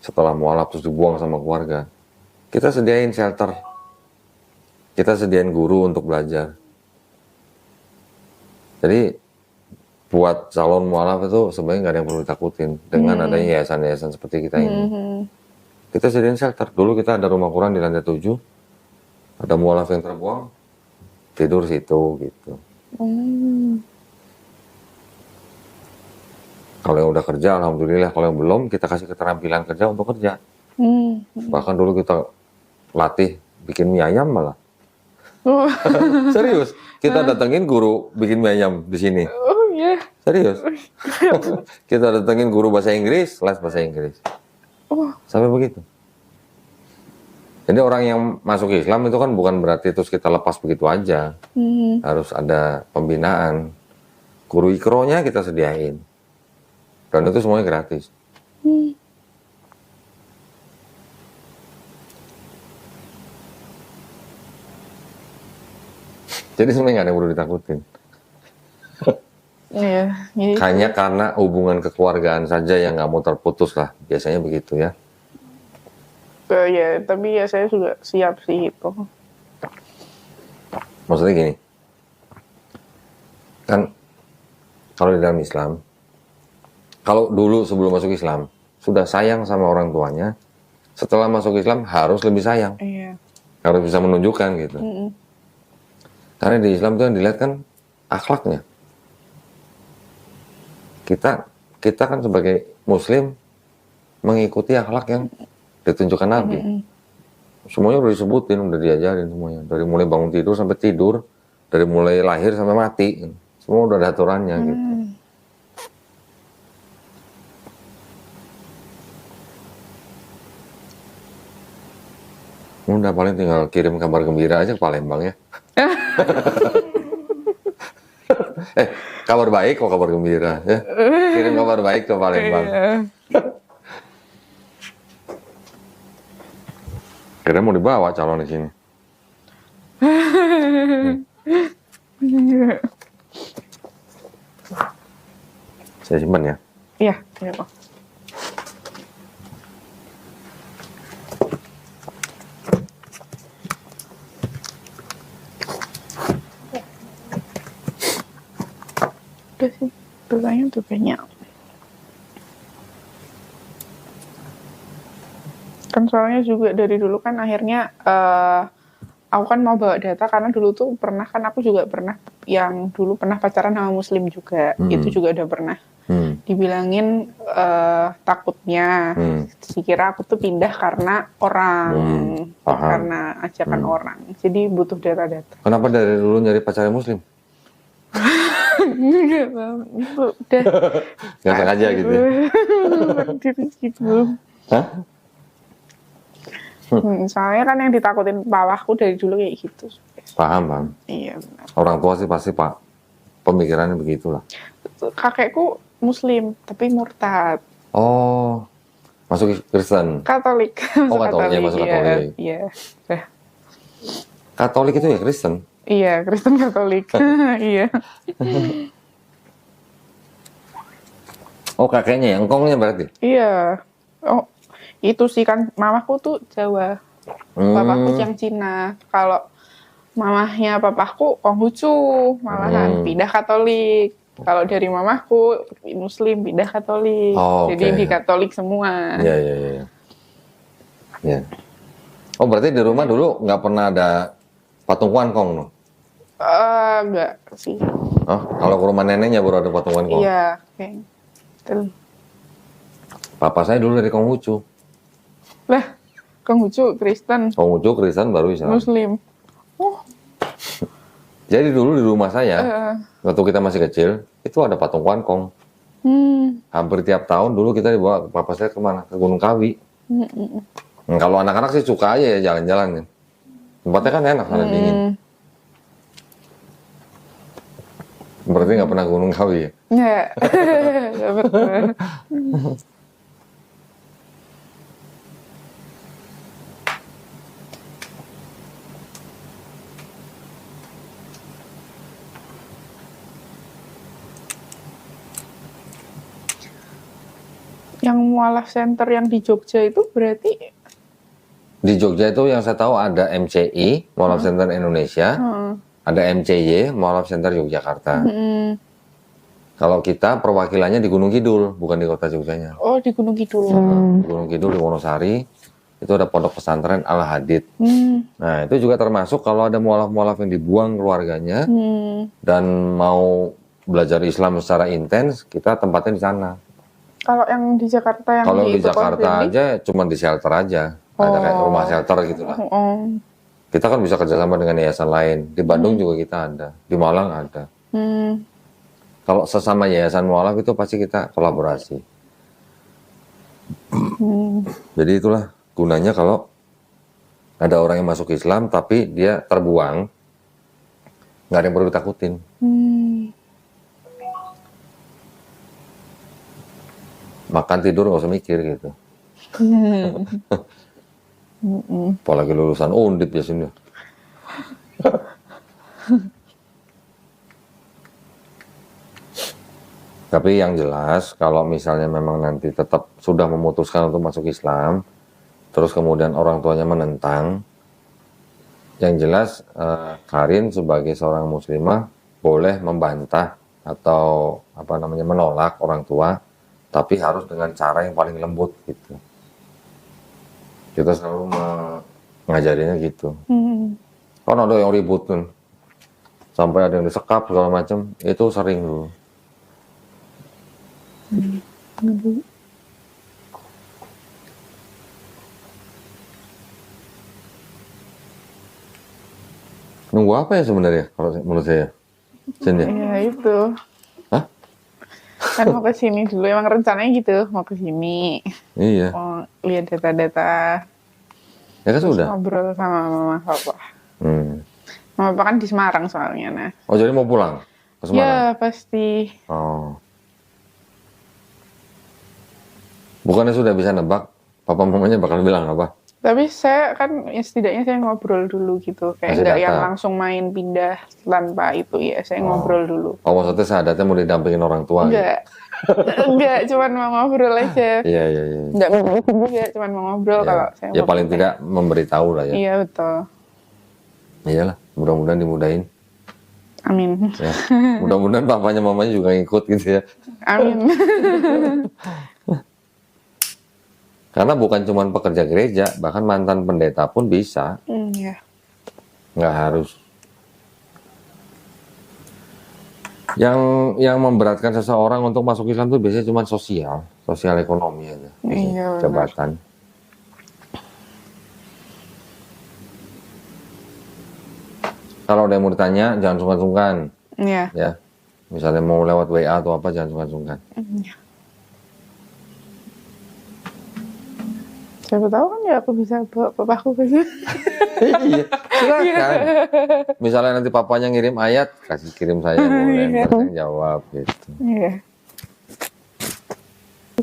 setelah mualaf terus dibuang sama keluarga, kita sediain shelter, kita sediain guru untuk belajar. Jadi buat calon mualaf itu sebenarnya nggak ada yang perlu ditakutin dengan adanya yayasan-yayasan seperti kita ini. Kita sediain shelter. Dulu kita ada rumah Quran di lantai 7, ada mualaf yang terbuang, tidur situ gitu. Kalau yang udah kerja, alhamdulillah. Kalau yang belum, kita kasih keterampilan kerja untuk kerja. Bahkan dulu kita latih bikin mie ayam malah. Serius, kita datengin guru bikin mie ayam di sini. Oh iya. Serius. Kita datengin guru bahasa Inggris, les bahasa Inggris. Sampai begitu. Jadi orang yang masuk Islam itu kan bukan berarti terus kita lepas begitu aja. Harus ada pembinaan. Guru ikronya kita sediain. Dan itu semuanya gratis. Jadi sebenarnya nggak ada yang perlu ditakutin. Iya. Hanya karena hubungan kekeluargaan saja yang nggak mau terputus lah. Biasanya begitu ya. Ya, tapi ya saya juga siap sih itu. Maksudnya gini. Kan kalau di dalam Islam, kalau dulu sebelum masuk Islam, sudah sayang sama orang tuanya, setelah masuk Islam harus lebih sayang. Iya. Harus bisa menunjukkan gitu. Karena di Islam itu yang dilihat kan akhlaknya. Kita kan sebagai Muslim mengikuti akhlak yang ditunjukkan Nabi. Semuanya udah disebutin, udah diajarin semuanya. Dari mulai bangun tidur sampai tidur, dari mulai lahir sampai mati, semua udah ada aturannya gitu. Udah paling tinggal kirim kabar gembira aja ke Palembang ya. Kabar baik kok kabar gembira ya. Kirim kabar baik ke Palembang. Kira mau dibawa calon di sini. Saya simpan ya. Iya, iya kok. Udah sih, dulanya tuh banyak. Kan soalnya juga dari dulu kan akhirnya aku kan mau bawa data karena dulu tuh pernah kan aku juga pernah yang dulu pernah pacaran sama Muslim juga. Itu juga udah pernah dibilangin takutnya dikira aku tuh pindah karena orang, karena ajakan orang. Jadi butuh data-data. Kenapa dari dulu nyari pacar Muslim? Enggak, itu udah Nggak sengaja gitu ya? Hah? Soalnya kan yang ditakutin bawahku dari dulu kayak gitu. Paham. Iya benar. Orang tua sih pasti pemikirannya begitulah. Kakekku Muslim tapi murtad. Oh, masuk Kristen. Katolik. Oh, Katolik. Masuk Katolik. Iya. Katolik itu ya Kristen? Iya, Kristen Katolik. Iya. Oh, kakeknya, engkongnya berarti? Iya. Oh, itu sih kan mamaku tuh Jawa. Papaku yang Cina. Kalau mamahnya papaku Konghucu, malahan pindah Katolik. Kalau dari mamaku Muslim pindah Katolik. Jadi di Katolik semua. Iya. Oh, berarti di rumah dulu nggak pernah ada patung Kuankong, no? Enggak sih. Oh, kalau ke rumah neneknya baru ada patung Kuankong? Iya, kayak gitu. Papa saya dulu dari Konghucu. Lah, Konghucu Kristen. Konghucu Kristen baru Islam. Muslim. Oh. Jadi dulu di rumah saya, waktu kita masih kecil, itu ada patung Kuankong. Hampir tiap tahun dulu kita dibawa papa saya kemana? Ke Gunung Kawi. Kalau anak-anak sih suka aja ya jalan-jalan kan. Tempatnya kan enak, sana dingin. Berarti nggak pernah Gunung Kawi ya? Nggak pernah. Yang mualaf center yang di Jogja itu berarti? Di Jogja itu yang saya tahu ada MCI, Mualaf Center Indonesia, ada MCY, Mualaf Center Yogyakarta. Kalau kita perwakilannya di Gunung Kidul, bukan di kota Jogjanya. Oh, di Gunung Kidul. Di Gunung Kidul di Wonosari, itu ada pondok pesantren Al-Hadid. Nah, itu juga termasuk kalau ada mualaf-mualaf yang dibuang keluarganya dan mau belajar Islam secara intens, kita tempatnya di sana. Kalau yang di Jakarta yang kalau di itu Jakarta Coffee, aja cuma di shelter aja. Ada kayak rumah shelter gitu lah. Kita kan bisa kerjasama dengan yayasan lain. Di Bandung juga kita ada. Di Malang ada. Kalau sesama yayasan mualaf itu pasti kita kolaborasi. Jadi itulah gunanya kalau ada orang yang masuk Islam tapi dia terbuang, nggak ada yang perlu ditakutin. Makan tidur nggak usah mikir gitu. Apalagi lulusan Undip ya sini. Tapi yang jelas kalau misalnya memang nanti tetap sudah memutuskan untuk masuk Islam, terus kemudian orang tuanya menentang, yang jelas Karin sebagai seorang muslimah boleh membantah atau menolak orang tua, tapi harus dengan cara yang paling lembut gitu. Kita selalu mengajarinya gitu. Kan ada yang ribut kan, sampai ada yang disekap segala macam, itu sering dulu. Nunggu apa ya sebenarnya kalau menurut saya? Ya itu. Hah? Kan mau ke sini dulu, emang rencananya gitu, mau ke sini. Iya. Mau lihat data-data. Ya kan sudah. Ngobrol sama mama papa. Mama papa kan di Semarang soalnya, nah. Oh, jadi mau pulang ke Semarang? Ya pasti. Oh. Bukannya sudah bisa nebak papa mamanya bakal bilang apa? Tapi saya kan ya setidaknya saya ngobrol dulu gitu, kayak nggak yang langsung main pindah tanpa itu ya, saya ngobrol dulu. Oh, maksudnya sahadatnya mau didampingin orang tua? Enggak, enggak, cuman mau ngobrol aja. Iya. Enggak mau juga, cuman mau ngobrol kalau saya. Ya paling tidak memberitahu lah ya. Iya betul. Iyalah, mudah-mudahan dimudahin. Amin. Ya. Mudah-mudahan papanya mamanya juga ngikut gitu ya. Amin. Karena bukan cuma pekerja gereja, bahkan mantan pendeta pun bisa. Iya. Nggak harus. Yang memberatkan seseorang untuk masuk Islam itu biasanya cuma sosial ekonomi aja. Iya, jabatan. Kalau ada yang mau ditanya, jangan sungkan-sungkan. Iya. Ya. Misalnya mau lewat WA atau apa, jangan sungkan-sungkan. Iya. Siapa tahu kan ya aku bisa bawa papaku ke sini. Iya, silakan. Misalnya nanti papanya ngirim ayat, kirim saya boleh, saya jawab gitu. Iya.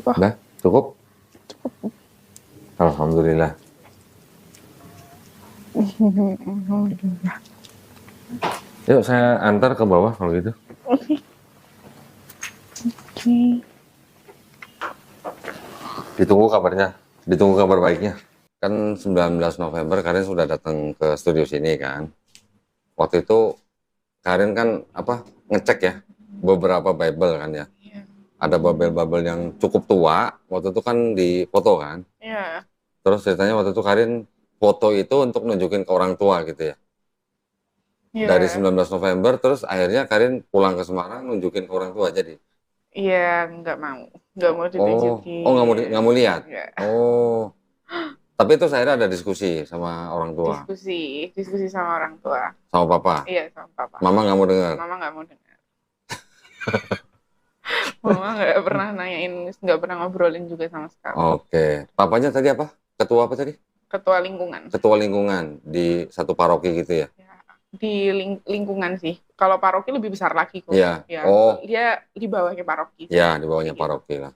Udah, cukup? Alhamdulillah. Yuk saya antar ke bawah kalau gitu. Oke. Ditunggu kabarnya. Ditunggu kabar baiknya. Kan 19 November Karin sudah datang ke studio sini kan. Waktu itu Karin kan ngecek ya beberapa Bible kan ya. Iya. Ada Bible yang cukup tua. Waktu itu kan di foto kan. Iya. Terus ceritanya waktu itu Karin foto itu untuk nunjukin ke orang tua gitu ya. Iya. Dari 19 November terus akhirnya Karin pulang ke Semarang nunjukin ke orang tua jadi. Iya, nggak mau ditunjukin. Oh, nggak mau lihat. Enggak. Oh, tapi itu saya ada diskusi sama orang tua. Diskusi sama orang tua. Sama papa. Iya, sama papa. Mama nggak mau dengar. Mama nggak mau dengar. Mama nggak pernah nanyain, nggak pernah ngobrolin juga sama sekali. Oke, papanya tadi apa? Ketua apa tadi? Ketua lingkungan. Ketua lingkungan di satu paroki gitu ya? Di lingkungan sih. Kalau paroki lebih besar lagi kok. Iya. Ya, oh. Dia di bawahnya paroki. Ya, di bawahnya paroki lah.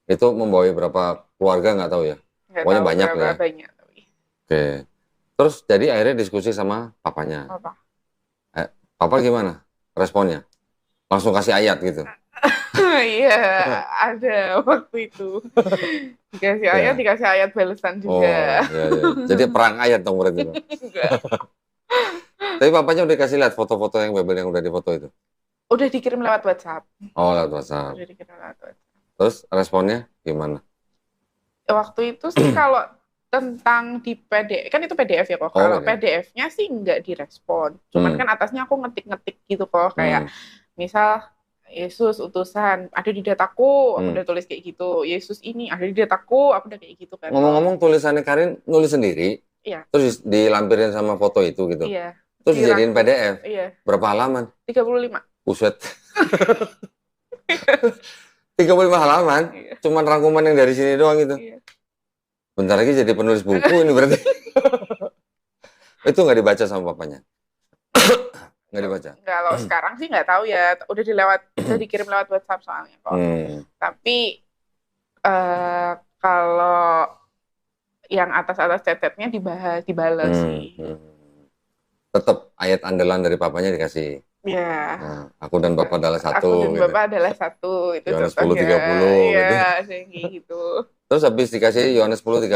Itu membawahi berapa keluarga nggak tahu ya? Pokoknya banyak lah ya. Banyak. Oke. Terus jadi akhirnya diskusi sama papanya. Papa. Papa gimana responnya? Langsung kasih ayat gitu? Iya, ada waktu itu. Dikasih ayat balasan juga. Oh, iya. Jadi perang ayat dong berarti. Enggak. Tapi papanya udah kasih lihat foto-foto yang Bible yang udah difoto itu? Udah dikirim lewat WhatsApp. Oh, lewat WhatsApp. Udah dikirim lewat WhatsApp. Terus responnya gimana? Waktu itu sih kalau tentang di PDF, kan itu PDF ya kok. Kalau PDF-nya sih nggak direspon. Cuman kan atasnya aku ngetik-ngetik gitu kok. Kayak misal Yesus utusan, ada di dataku, aku udah tulis kayak gitu. Yesus ini ada di dataku, aku udah kayak gitu kan. Ngomong-ngomong tulisannya Karin nulis sendiri? Iya. Terus dilampirin sama foto itu gitu? Iya. Terus dijadiin PDF? Iya. Berapa halaman? 35. Buset. 35 halaman? Iya. Cuman rangkuman yang dari sini doang gitu? Iya. Bentar lagi jadi penulis buku ini berarti. Itu nggak dibaca sama papanya? Nggak dibaca? Kalau sekarang sih nggak tahu ya. Udah dikirim lewat WhatsApp soalnya kok. Tapi kalau yang atas-atas cetetnya dibalas sih. Tetap ayat andalan dari papanya dikasih. Ya. Nah, aku dan Bapak adalah satu. Aku dan gitu. Bapak adalah satu. Itu Yohanes 10:30. Iya, gitu. Terus habis dikasih Yohanes 10:30,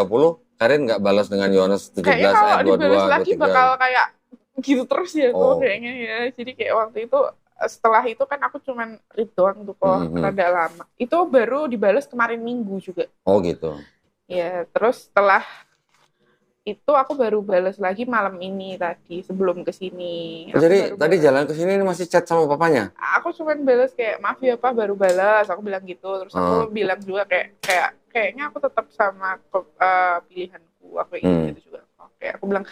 Karin nggak balas dengan Yohanes 17 ayat 22. Kayaknya kalau dibalas lagi bakal kayak gitu terus ya kok kayaknya ya. Jadi kayak waktu itu setelah itu kan aku cuman read doang tuh kok rada lama. Itu baru dibalas kemarin Minggu juga. Oh gitu. Ya, terus setelah itu aku baru balas lagi malam ini tadi sebelum kesini. Jadi tadi jalan kesini masih chat sama papanya? Aku cuman balas kayak maaf ya Pak baru balas, aku bilang gitu. Terus aku bilang juga kayaknya aku tetap sama pilihanku, aku kayak gitu juga. Oke, aku bilang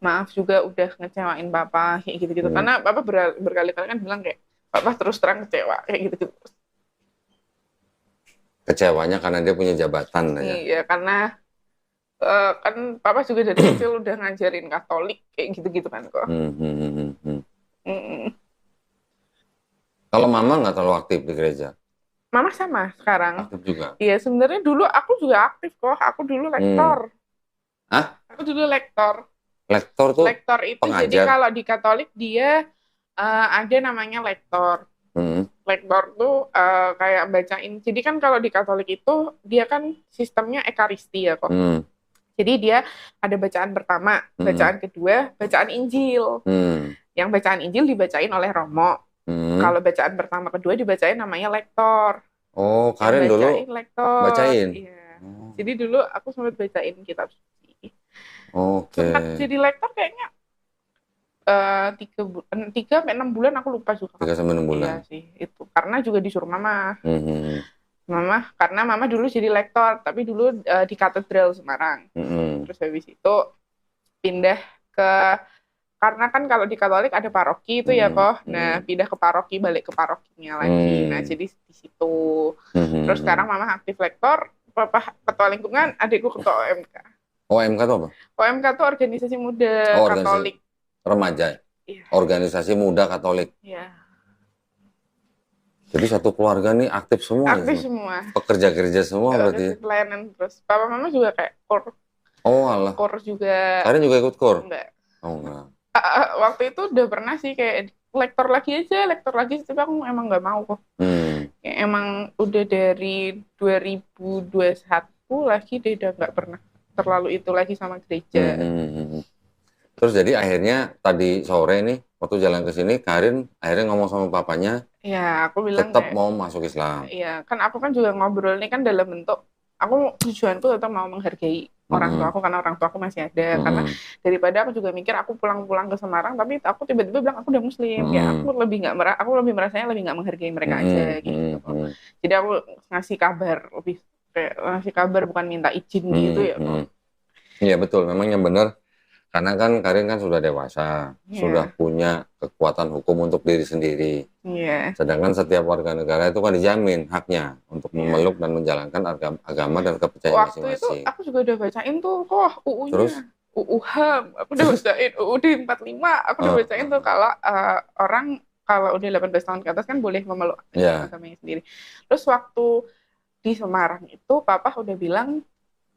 maaf juga udah ngecewain Papa kayak gitu-gitu. Karena Papa berkali-kali kan bilang kayak Papa terus terang kecewa kayak gitu-gitu. Kecewanya karena dia punya jabatan aja. Iya, karena kan Papa juga dari kecil udah ngajarin Katolik kayak gitu-gitu kan kok. Kalau Mama nggak terlalu aktif di gereja? Mama sama sekarang. Aktif juga? Iya, sebenarnya dulu aku juga aktif kok. Aku dulu lektor. Hah? Aku dulu lektor. Lektor tuh lektor itu pengajar. Jadi kalau di Katolik dia ada namanya lektor. Lektor tuh kayak bacain. Jadi kan kalau di Katolik itu dia kan sistemnya ekaristi ya kok. Jadi dia ada bacaan pertama, bacaan kedua, bacaan Injil. Yang bacaan Injil dibacain oleh Romo. Kalau bacaan pertama kedua dibacain namanya lektor. Oh, Karin dulu lektor. Bacain? Iya. Jadi dulu aku sempat bacain kitab suci. Oke. Sempat jadi lektor kayaknya 3-6 bulan aku lupa juga. 3-6 bulan. Iya sih, itu. Karena juga disuruh Mama. Karena Mama dulu jadi lektor, tapi dulu di Katedral Semarang. Terus habis itu pindah ke, karena kan kalau di Katolik ada paroki itu ya kok. Nah, pindah ke paroki, balik ke parokinya lagi. Nah, jadi di situ. Terus sekarang Mama aktif lektor, Papa ketua lingkungan, adikku ketua OMK. OMK itu apa? OMK itu organisasi muda Katolik. Remaja? Iya. Organisasi muda Katolik? Iya. Jadi satu keluarga nih aktif semua? Aktif semua. Pekerja kerja semua berarti? Pelayanan terus. Papa Mama juga kayak KOR. Oh alah. KOR juga. Kalian juga ikut KOR? Enggak. Oh enggak. Waktu itu udah pernah sih kayak lektor lagi, tapi aku emang nggak mau kok. Kayak emang udah dari 2021 lagi dia udah nggak pernah terlalu itu lagi sama gereja. Terus jadi akhirnya tadi sore nih waktu jalan ke sini Karin akhirnya ngomong sama papanya. Iya, aku bilang tetap mau masuk Islam. Iya, kan aku kan juga ngobrol ini kan dalam bentuk aku tujuanku tetap mau menghargai orang tua aku karena orang tua aku masih ada. Karena daripada aku juga mikir aku pulang-pulang ke Semarang tapi aku tiba-tiba bilang aku udah Muslim. Ya aku lebih merasanya lebih nggak menghargai mereka aja gitu. Jadi aku ngasih kabar bukan minta izin gitu ya. Iya betul, memang yang benar. Karena kan Karin kan sudah dewasa, sudah punya kekuatan hukum untuk diri sendiri. Sedangkan setiap warga negara itu kan dijamin haknya untuk memeluk dan menjalankan agama dan kepercayaan masing-masing. Waktu itu aku juga udah bacain tuh UU-nya. Terus? UU HAM, aku udah bacain UUD 45, aku udah bacain tuh kalau orang kalau udah 18 tahun ke atas kan boleh memeluk agamanya sendiri. Terus waktu di Semarang itu Papa udah bilang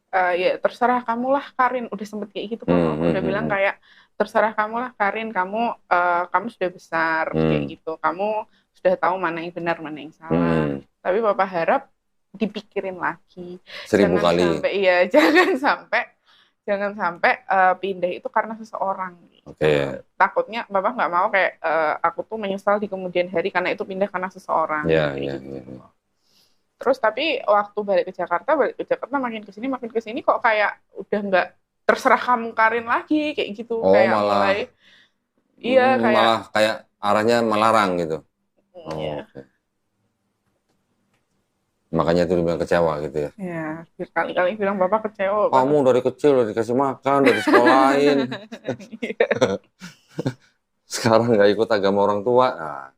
ya terserah kamu lah Karin, udah sempet kayak gitu kan, udah bilang kayak terserah kamu lah Karin, kamu sudah besar kayak gitu, kamu sudah tahu mana yang benar mana yang salah. Tapi Papa harap dipikirin lagi. 1000 kali. Jangan sampai pindah itu karena seseorang. Okay. Takutnya Bapak nggak mau kayak aku tuh menyesal di kemudian hari karena itu pindah karena seseorang. Iya. Terus tapi waktu balik ke Jakarta makin ke sini kok kayak udah nggak terserah kamu Karin lagi kayak gitu. Oh, Kayak malah mulai iya kayak malah kayak arahnya melarang gitu. Oh, iya. oke. Makanya itu dibilang kecewa gitu ya. Ya, berkali-kali bilang Bapak kecewa Kamu banget. dari kecil udah dikasih makan, udah disekolahin. Iya. Sekarang nggak ikut agama orang tua. Nah,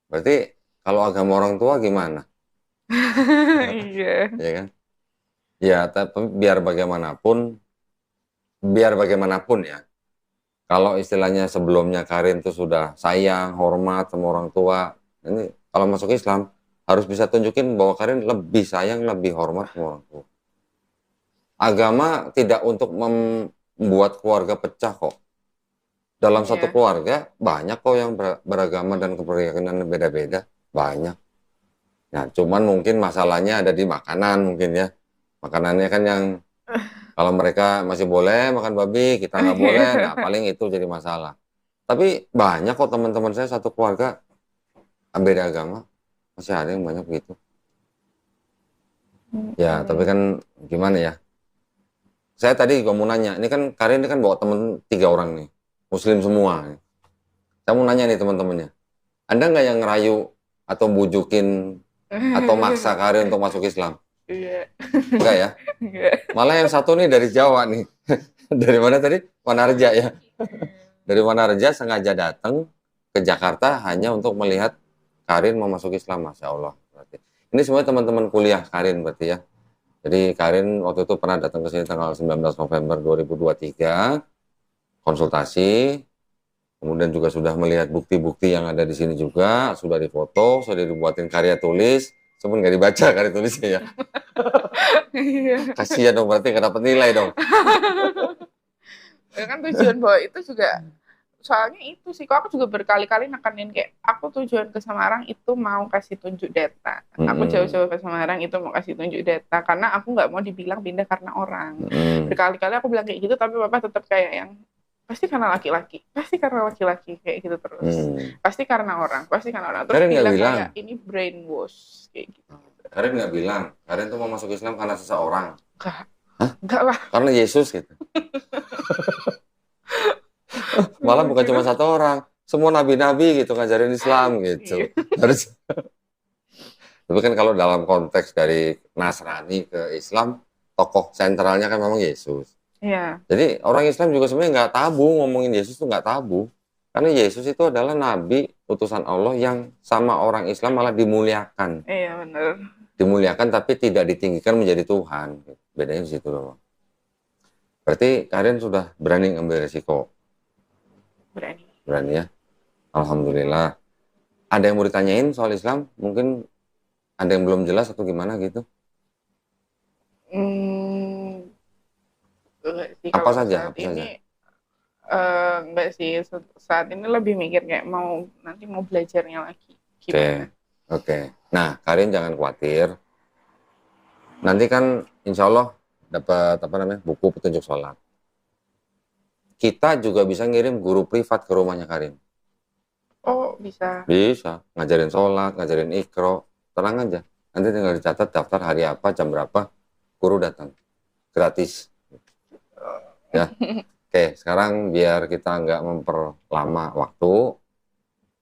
berarti kalau agama orang tua gimana? Iya. Ya kan? Ya, tapi biar bagaimanapun ya. Kalau istilahnya sebelumnya Karin tuh sudah sayang, hormat sama orang tua, ini kalau masuk Islam harus bisa tunjukin bahwa Karin lebih sayang, lebih hormat sama orang tua. Agama tidak untuk membuat keluarga pecah kok. Dalam satu Iya. keluarga banyak kok yang beragama dan kepribadian beda-beda, banyak. Nah, cuman mungkin masalahnya ada di makanan mungkin ya. Makanannya kan yang kalau mereka masih boleh makan babi, kita nggak boleh, nah paling itu jadi masalah. Tapi banyak kok teman-teman saya satu keluarga beda agama, masih ada yang banyak begitu. Ya, tapi kan gimana ya? Saya tadi juga mau nanya, ini kan Karin ini kan bawa temen 3 orang nih, Muslim semua. Saya mau nanya nih teman-temannya, Anda nggak yang ngerayu atau bujukin atau maksa Karin untuk masuk Islam? Iya. Enggak ya? Iya. Malah yang satu nih dari Jawa nih. Dari mana tadi? Manarja ya. Dari Manarja sengaja datang ke Jakarta hanya untuk melihat Karin mau masuk Islam, Masya Allah. Berarti. Ini semua teman-teman kuliah Karin berarti ya. Jadi Karin waktu itu pernah datang ke sini tanggal 19 November 2023, konsultasi, kemudian juga sudah melihat bukti-bukti yang ada di sini juga, sudah difoto, sudah dibuatin karya tulis, cuman nggak dibaca karya tulisnya ya. Iya. Kasihan dong, berarti nggak dapat nilai dong. Ya kan tujuan bawa itu juga soalnya itu sih kok aku juga berkali-kali nekanin kayak aku tujuan ke Semarang itu mau kasih tunjuk data. Aku jauh-jauh ke Semarang itu mau kasih tunjuk data karena aku nggak mau dibilang pindah karena orang. Berkali-kali aku bilang kayak gitu tapi Bapak tetap kayak yang pasti karena laki-laki, pasti karena laki-laki kayak gitu terus. Pasti karena orang, pasti karena orang. Terus Karin bilang bilang kayak ini brainwash kayak gitu. Karin nggak bilang, Karin tuh mau masuk Islam karena seseorang. Enggak. Hah? Enggak lah. Karena Yesus gitu. Malah bukan cuma satu orang, semua nabi-nabi gitu ngajarin Islam gitu. Harus. Tapi kan kalau dalam konteks dari Nasrani ke Islam, tokoh sentralnya kan memang Yesus. Iya. Jadi orang Islam juga sebenarnya nggak tabu ngomongin Yesus tuh nggak tabu. Karena Yesus itu adalah nabi utusan Allah yang sama orang Islam malah dimuliakan. Iya benar. Dimuliakan tapi tidak ditinggikan menjadi Tuhan. Bedanya di situ loh. Berarti Karin sudah berani ngambil resiko. Berani. Berani ya. Alhamdulillah. Ada yang mau ditanyain soal Islam? Mungkin ada yang belum jelas atau gimana gitu? Enggak sih Apa kalau saja? saat Apa ini saja? enggak sih saat ini lebih mikir kayak mau nanti mau belajarnya lagi gimana. Oke. Nah, Karin jangan khawatir. Nanti kan insya Allah dapat apa namanya buku petunjuk sholat. Kita juga bisa ngirim guru privat ke rumahnya Karin. Oh bisa. Bisa ngajarin sholat, ngajarin ikro, tenang aja. Nanti tinggal dicatat daftar hari apa, jam berapa, guru datang gratis. Ya. Oke, sekarang biar kita nggak memperlama waktu,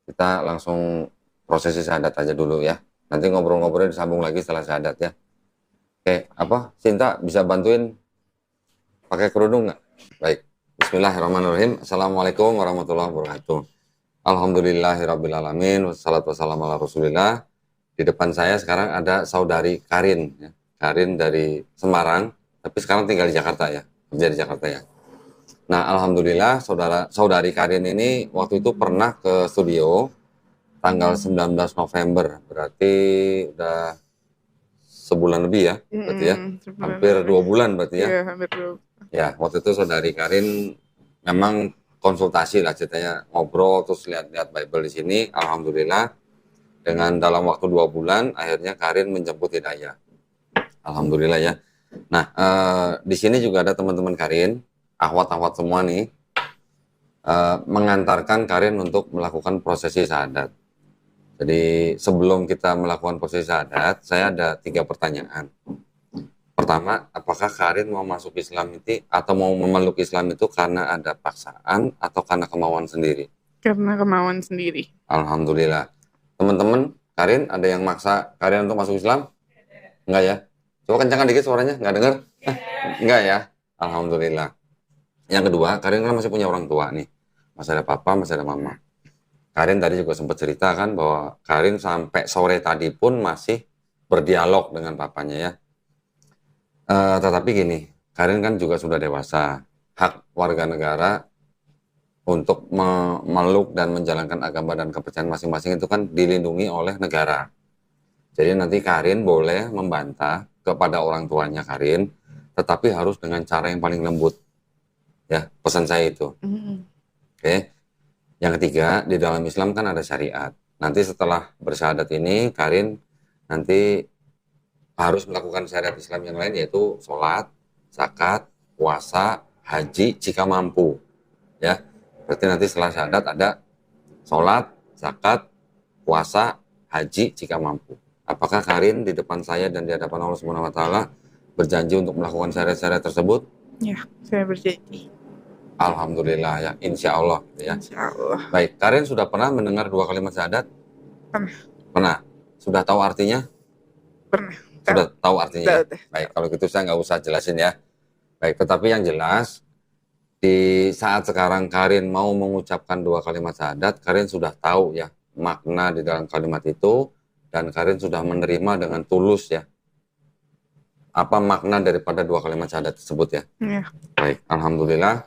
kita langsung prosesi syahadat aja dulu ya. Nanti ngobrol-ngobrolnya disambung lagi setelah syahadat ya. Oke, apa? Sinta bisa bantuin pakai kerudung nggak? Baik. Bismillahirrahmanirrahim. Assalamualaikum warahmatullahi wabarakatuh. Alhamdulillahirrabbilalamin. Wassalatu wassalamu ala rasulillah. Di depan saya sekarang ada saudari Karin. Ya. Karin dari Semarang, tapi sekarang tinggal di Jakarta ya. Kerja di Jakarta ya. Nah, alhamdulillah saudari Karin ini waktu itu pernah ke studio tanggal 19 November. Berarti udah sebulan lebih ya, berarti ya. Hampir 2 bulan berarti ya. Iya, hampir 2. Ya, waktu itu saudari Karin memang konsultasi lah ceritanya, ngobrol terus lihat-lihat Bible di sini. Alhamdulillah dengan dalam waktu 2 bulan akhirnya Karin menjemput hidayah. Alhamdulillah ya. Nah, di sini juga ada teman-teman Karin, ahwat-ahwat semua nih, mengantarkan Karin untuk melakukan prosesi syahadat. Jadi sebelum kita melakukan posisi syahadat, saya ada 3 pertanyaan. Pertama, apakah Karin mau masuk Islam itu atau mau memeluk Islam itu karena ada paksaan atau karena kemauan sendiri? Karena kemauan sendiri. Alhamdulillah. Teman-teman, Karin ada yang maksa Karin untuk masuk Islam? Enggak ya? Coba kencangkan dikit suaranya, nggak dengar? Enggak ya? Alhamdulillah. Yang kedua, Karin kan masih punya orang tua nih. Masih ada papa, masih ada mama. Karin tadi juga sempat cerita kan bahwa Karin sampai sore tadi pun masih berdialog dengan papanya ya. Tetapi gini, Karin kan juga sudah dewasa. Hak warga negara untuk memeluk dan menjalankan agama dan kepercayaan masing-masing itu kan dilindungi oleh negara. Jadi nanti Karin boleh membantah kepada orang tuanya Karin, tetapi harus dengan cara yang paling lembut. Ya, pesan saya itu. Oke. Yang ketiga, di dalam Islam kan ada syariat. Nanti setelah bersyahadat ini, Karin nanti harus melakukan syariat Islam yang lain, yaitu sholat, zakat, puasa, haji jika mampu. Ya, berarti nanti setelah syahadat ada sholat, zakat, puasa, haji jika mampu. Apakah Karin di depan saya dan di hadapan Allah Subhanahu wa taala berjanji untuk melakukan syariat-syariat tersebut? Ya, saya berjanji. Alhamdulillah ya, insya Allah ya. Insya Allah. Baik, Karin sudah pernah mendengar 2 kalimat syahadat? Pernah. Pernah. Sudah tahu artinya? Pernah. Sudah tahu artinya? Tahu. Baik, kalau gitu saya nggak usah jelasin ya. Baik, tetapi yang jelas di saat sekarang Karin mau mengucapkan 2 kalimat syahadat, Karin sudah tahu ya makna di dalam kalimat itu, dan Karin sudah menerima dengan tulus ya apa makna daripada 2 kalimat syahadat tersebut ya. Ya. Baik, alhamdulillah.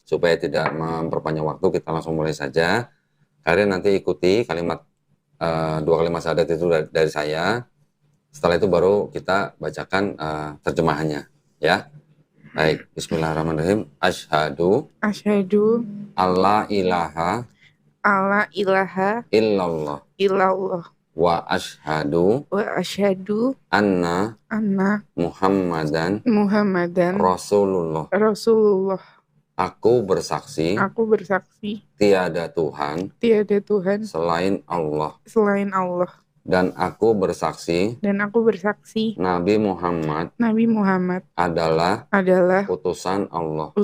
Supaya tidak memperpanjang waktu, kita langsung mulai saja. Karin nanti ikuti kalimat 2 kalimat syahadat itu dari saya. Setelah itu baru kita bacakan terjemahannya ya. Baik, bismillahirrahmanirrahim. Asyhadu alla ilaha illallah wa asyhadu anna Muhammadan Rasulullah. Aku bersaksi tiada Tuhan selain Allah. Dan aku bersaksi Nabi Muhammad adalah utusan Allah.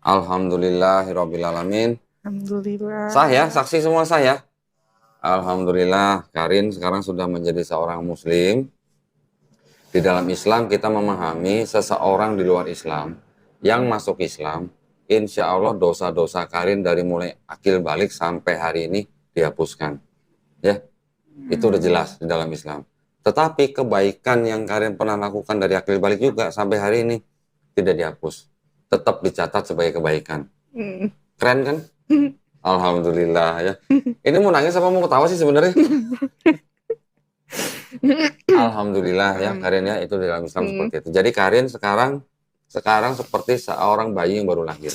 Alhamdulillahirrabbilalamin. Alhamdulillah. Sah ya, saksi semua sah ya. Alhamdulillah, Karin sekarang sudah menjadi seorang muslim. Di dalam Islam kita memahami seseorang di luar Islam yang masuk Islam, insya Allah dosa-dosa Karin dari mulai akil balik sampai hari ini dihapuskan. Ya, itu udah jelas di dalam Islam. Tetapi kebaikan yang Karin pernah lakukan dari akil balik juga sampai hari ini tidak dihapus. Tetap dicatat sebagai kebaikan. Keren kan? Alhamdulillah ya. Ini mau nangis apa mau ketawa sih sebenarnya? Alhamdulillah ya Karin ya, itu di dalam Islam seperti itu. Jadi Karin sekarang seperti seorang bayi yang baru lahir.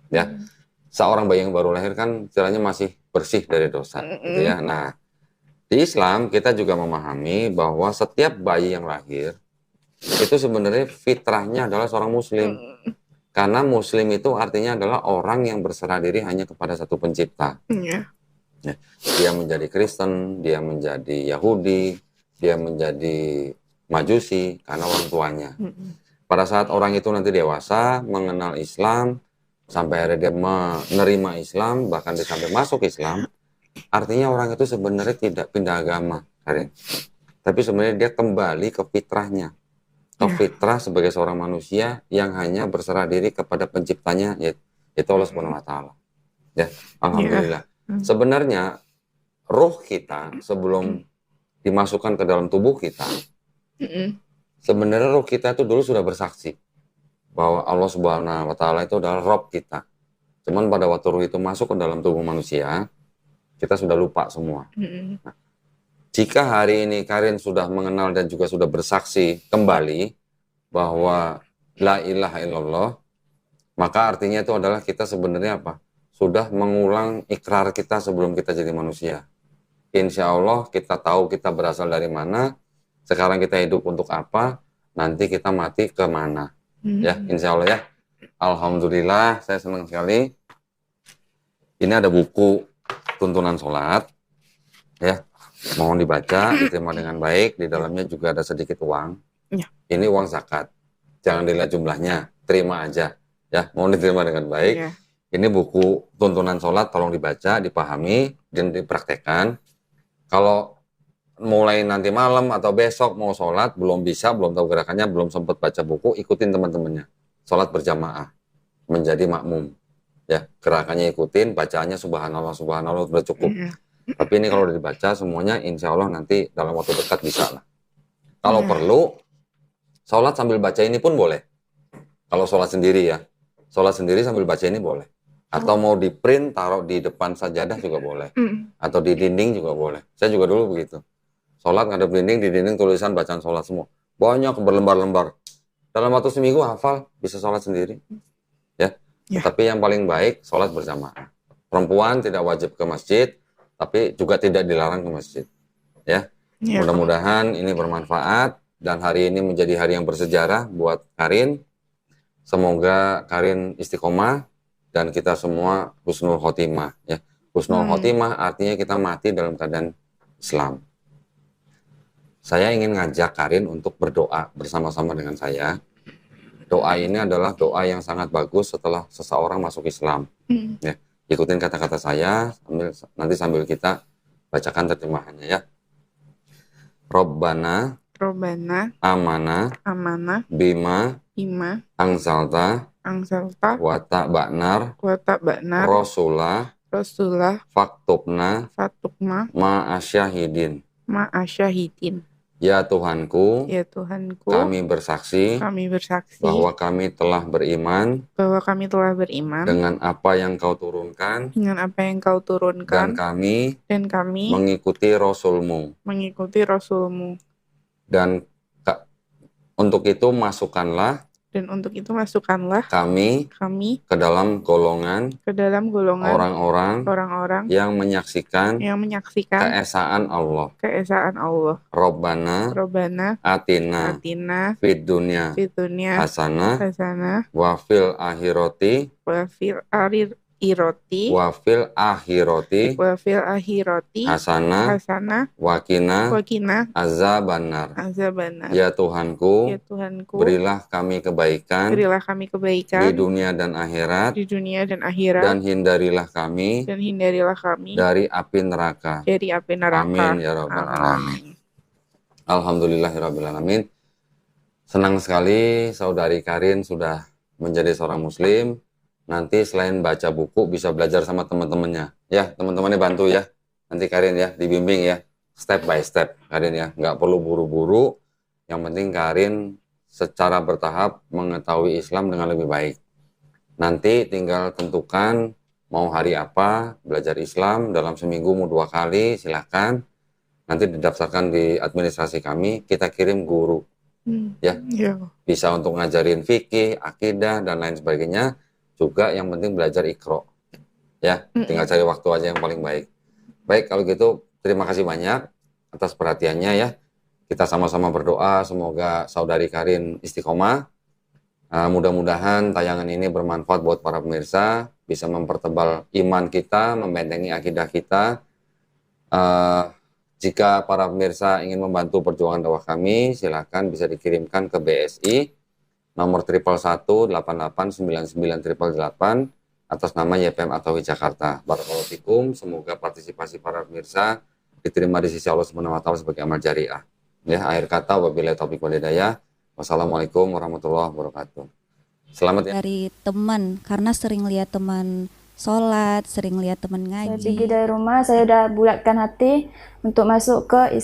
Ya. Seorang bayi yang baru lahir kan istilahnya masih bersih dari dosa gitu ya. Nah, di Islam kita juga memahami bahwa setiap bayi yang lahir itu sebenarnya fitrahnya adalah seorang muslim. Karena muslim itu artinya adalah orang yang berserah diri hanya kepada satu pencipta. Ya, dia menjadi Kristen, dia menjadi Yahudi, dia menjadi Majusi karena orang tuanya. Pada saat orang itu nanti dewasa, mengenal Islam, sampai akhirnya dia menerima Islam, bahkan dia sampai masuk Islam, artinya orang itu sebenarnya tidak pindah agama, Karin. Tapi sebenarnya dia kembali ke fitrahnya. Ke fitrah sebagai seorang manusia yang hanya berserah diri kepada penciptanya, yaitu Allah Subhanahu wa taala. Ya, alhamdulillah. Sebenarnya ruh kita sebelum dimasukkan ke dalam tubuh kita, sebenarnya ruh kita itu dulu sudah bersaksi bahwa Allah Subhanahu wa taala itu adalah Rabb kita. Cuman pada waktu ruh itu masuk ke dalam tubuh manusia, kita sudah lupa semua. Nah, jika hari ini Karin sudah mengenal dan juga sudah bersaksi kembali bahwa la ilaha illallah, maka artinya itu adalah kita sebenarnya apa? Sudah mengulang ikrar kita sebelum kita jadi manusia. Insya Allah kita tahu kita berasal dari mana, sekarang kita hidup untuk apa, nanti kita mati ke mana. Ya, insya Allah ya. Alhamdulillah, saya senang sekali. Ini ada buku tuntunan sholat. ya. Mohon dibaca, diterima dengan baik. Di dalamnya juga ada sedikit uang. Ya. Ini uang zakat. Jangan dilihat jumlahnya, terima aja. Ya, mohon diterima dengan baik. Ya. Ini buku tuntunan sholat, tolong dibaca, dipahami, dan dipraktekkan. Kalau mulai nanti malam atau besok mau sholat, belum bisa, belum tahu gerakannya, belum sempat baca buku, ikutin teman-temannya. Sholat berjamaah, menjadi makmum. Ya, gerakannya ikutin, bacaannya subhanallah, subhanallah, sudah cukup. Tapi ini kalau udah dibaca semuanya, insya Allah nanti dalam waktu dekat bisa lah. Kalau perlu, sholat sambil baca ini pun boleh. Kalau sholat sendiri ya, sholat sendiri sambil baca ini boleh. Atau mau di print, taruh di depan sajadah juga boleh. Atau di dinding juga boleh. Saya juga dulu begitu. Sholat ngadep dinding, di dinding tulisan bacaan sholat semua. Banyak berlembar-lembar. Dalam waktu seminggu hafal, bisa sholat sendiri. Ya. Tapi yang paling baik, sholat berjamaah. Perempuan tidak wajib ke masjid, tapi juga tidak dilarang ke masjid. Ya. Mudah-mudahan ini bermanfaat dan hari ini menjadi hari yang bersejarah buat Karin. Semoga Karin istiqomah dan kita semua husnul khotimah. Ya. Husnul khotimah artinya kita mati dalam keadaan Islam. Saya ingin ngajak Karin untuk berdoa bersama-sama dengan saya. Doa ini adalah doa yang sangat bagus setelah seseorang masuk Islam. Ya. Ikutin kata-kata saya, nanti sambil kita bacakan terjemahannya ya. Robbana, Amana, Bima, Angsalta, Wata Ba'nar, Rasulah, Faktubna, Ma'asyahidin. Ya Tuhanku, kami bersaksi bahwa kami telah beriman dengan apa yang Kau turunkan, dan kami mengikuti Rasul-Mu. Dan untuk itu masukkanlah kami ke dalam golongan orang-orang yang menyaksikan keesaan Allah. Robbana atina fid dunya hasanah wa fil akhirati hasanah wakina azabannar. Ya Tuhanku, berilah kami kebaikan di dunia dan akhirat, dan hindarilah kami dari api neraka. Amin ya rabbal alamin. Alhamdulillahirabbil alamin. Senang sekali saudari Karin sudah menjadi seorang muslim. Nanti selain baca buku bisa belajar sama teman-temannya. Ya, teman-temannya bantu ya. Nanti Karin ya, dibimbing ya. Step by step Karin ya. Nggak perlu buru-buru. Yang penting Karin secara bertahap mengetahui Islam dengan lebih baik. Nanti tinggal tentukan mau hari apa belajar Islam dalam seminggu mau 2 kali, silahkan. Nanti didaftarkan di administrasi kami, kita kirim guru. Ya, bisa untuk ngajarin fikih, akidah, dan lain sebagainya. Juga yang penting belajar Iqra. Ya, tinggal cari waktu aja yang paling baik. Baik, kalau gitu terima kasih banyak atas perhatiannya ya. Kita sama-sama berdoa semoga saudari Karin istiqomah. Mudah-mudahan tayangan ini bermanfaat buat para pemirsa, bisa mempertebal iman kita, membentengi akidah kita. Jika para pemirsa ingin membantu perjuangan dakwah kami, silakan bisa dikirimkan ke BSI nomor 111889988 atas nama YPM Atawi Jakarta. Barakallahu fikum, semoga partisipasi para pemirsa diterima di sisi Allah Subhanahu wa taala sebagai amal jariah. Ya, akhir kata wabillahi taufiq wal hidayah. Wassalamualaikum warahmatullahi wabarakatuh. Selamat ya. Dari teman, karena sering lihat teman sholat, sering lihat teman ngaji. Saya pergi dari rumah, saya udah bulatkan hati untuk masuk ke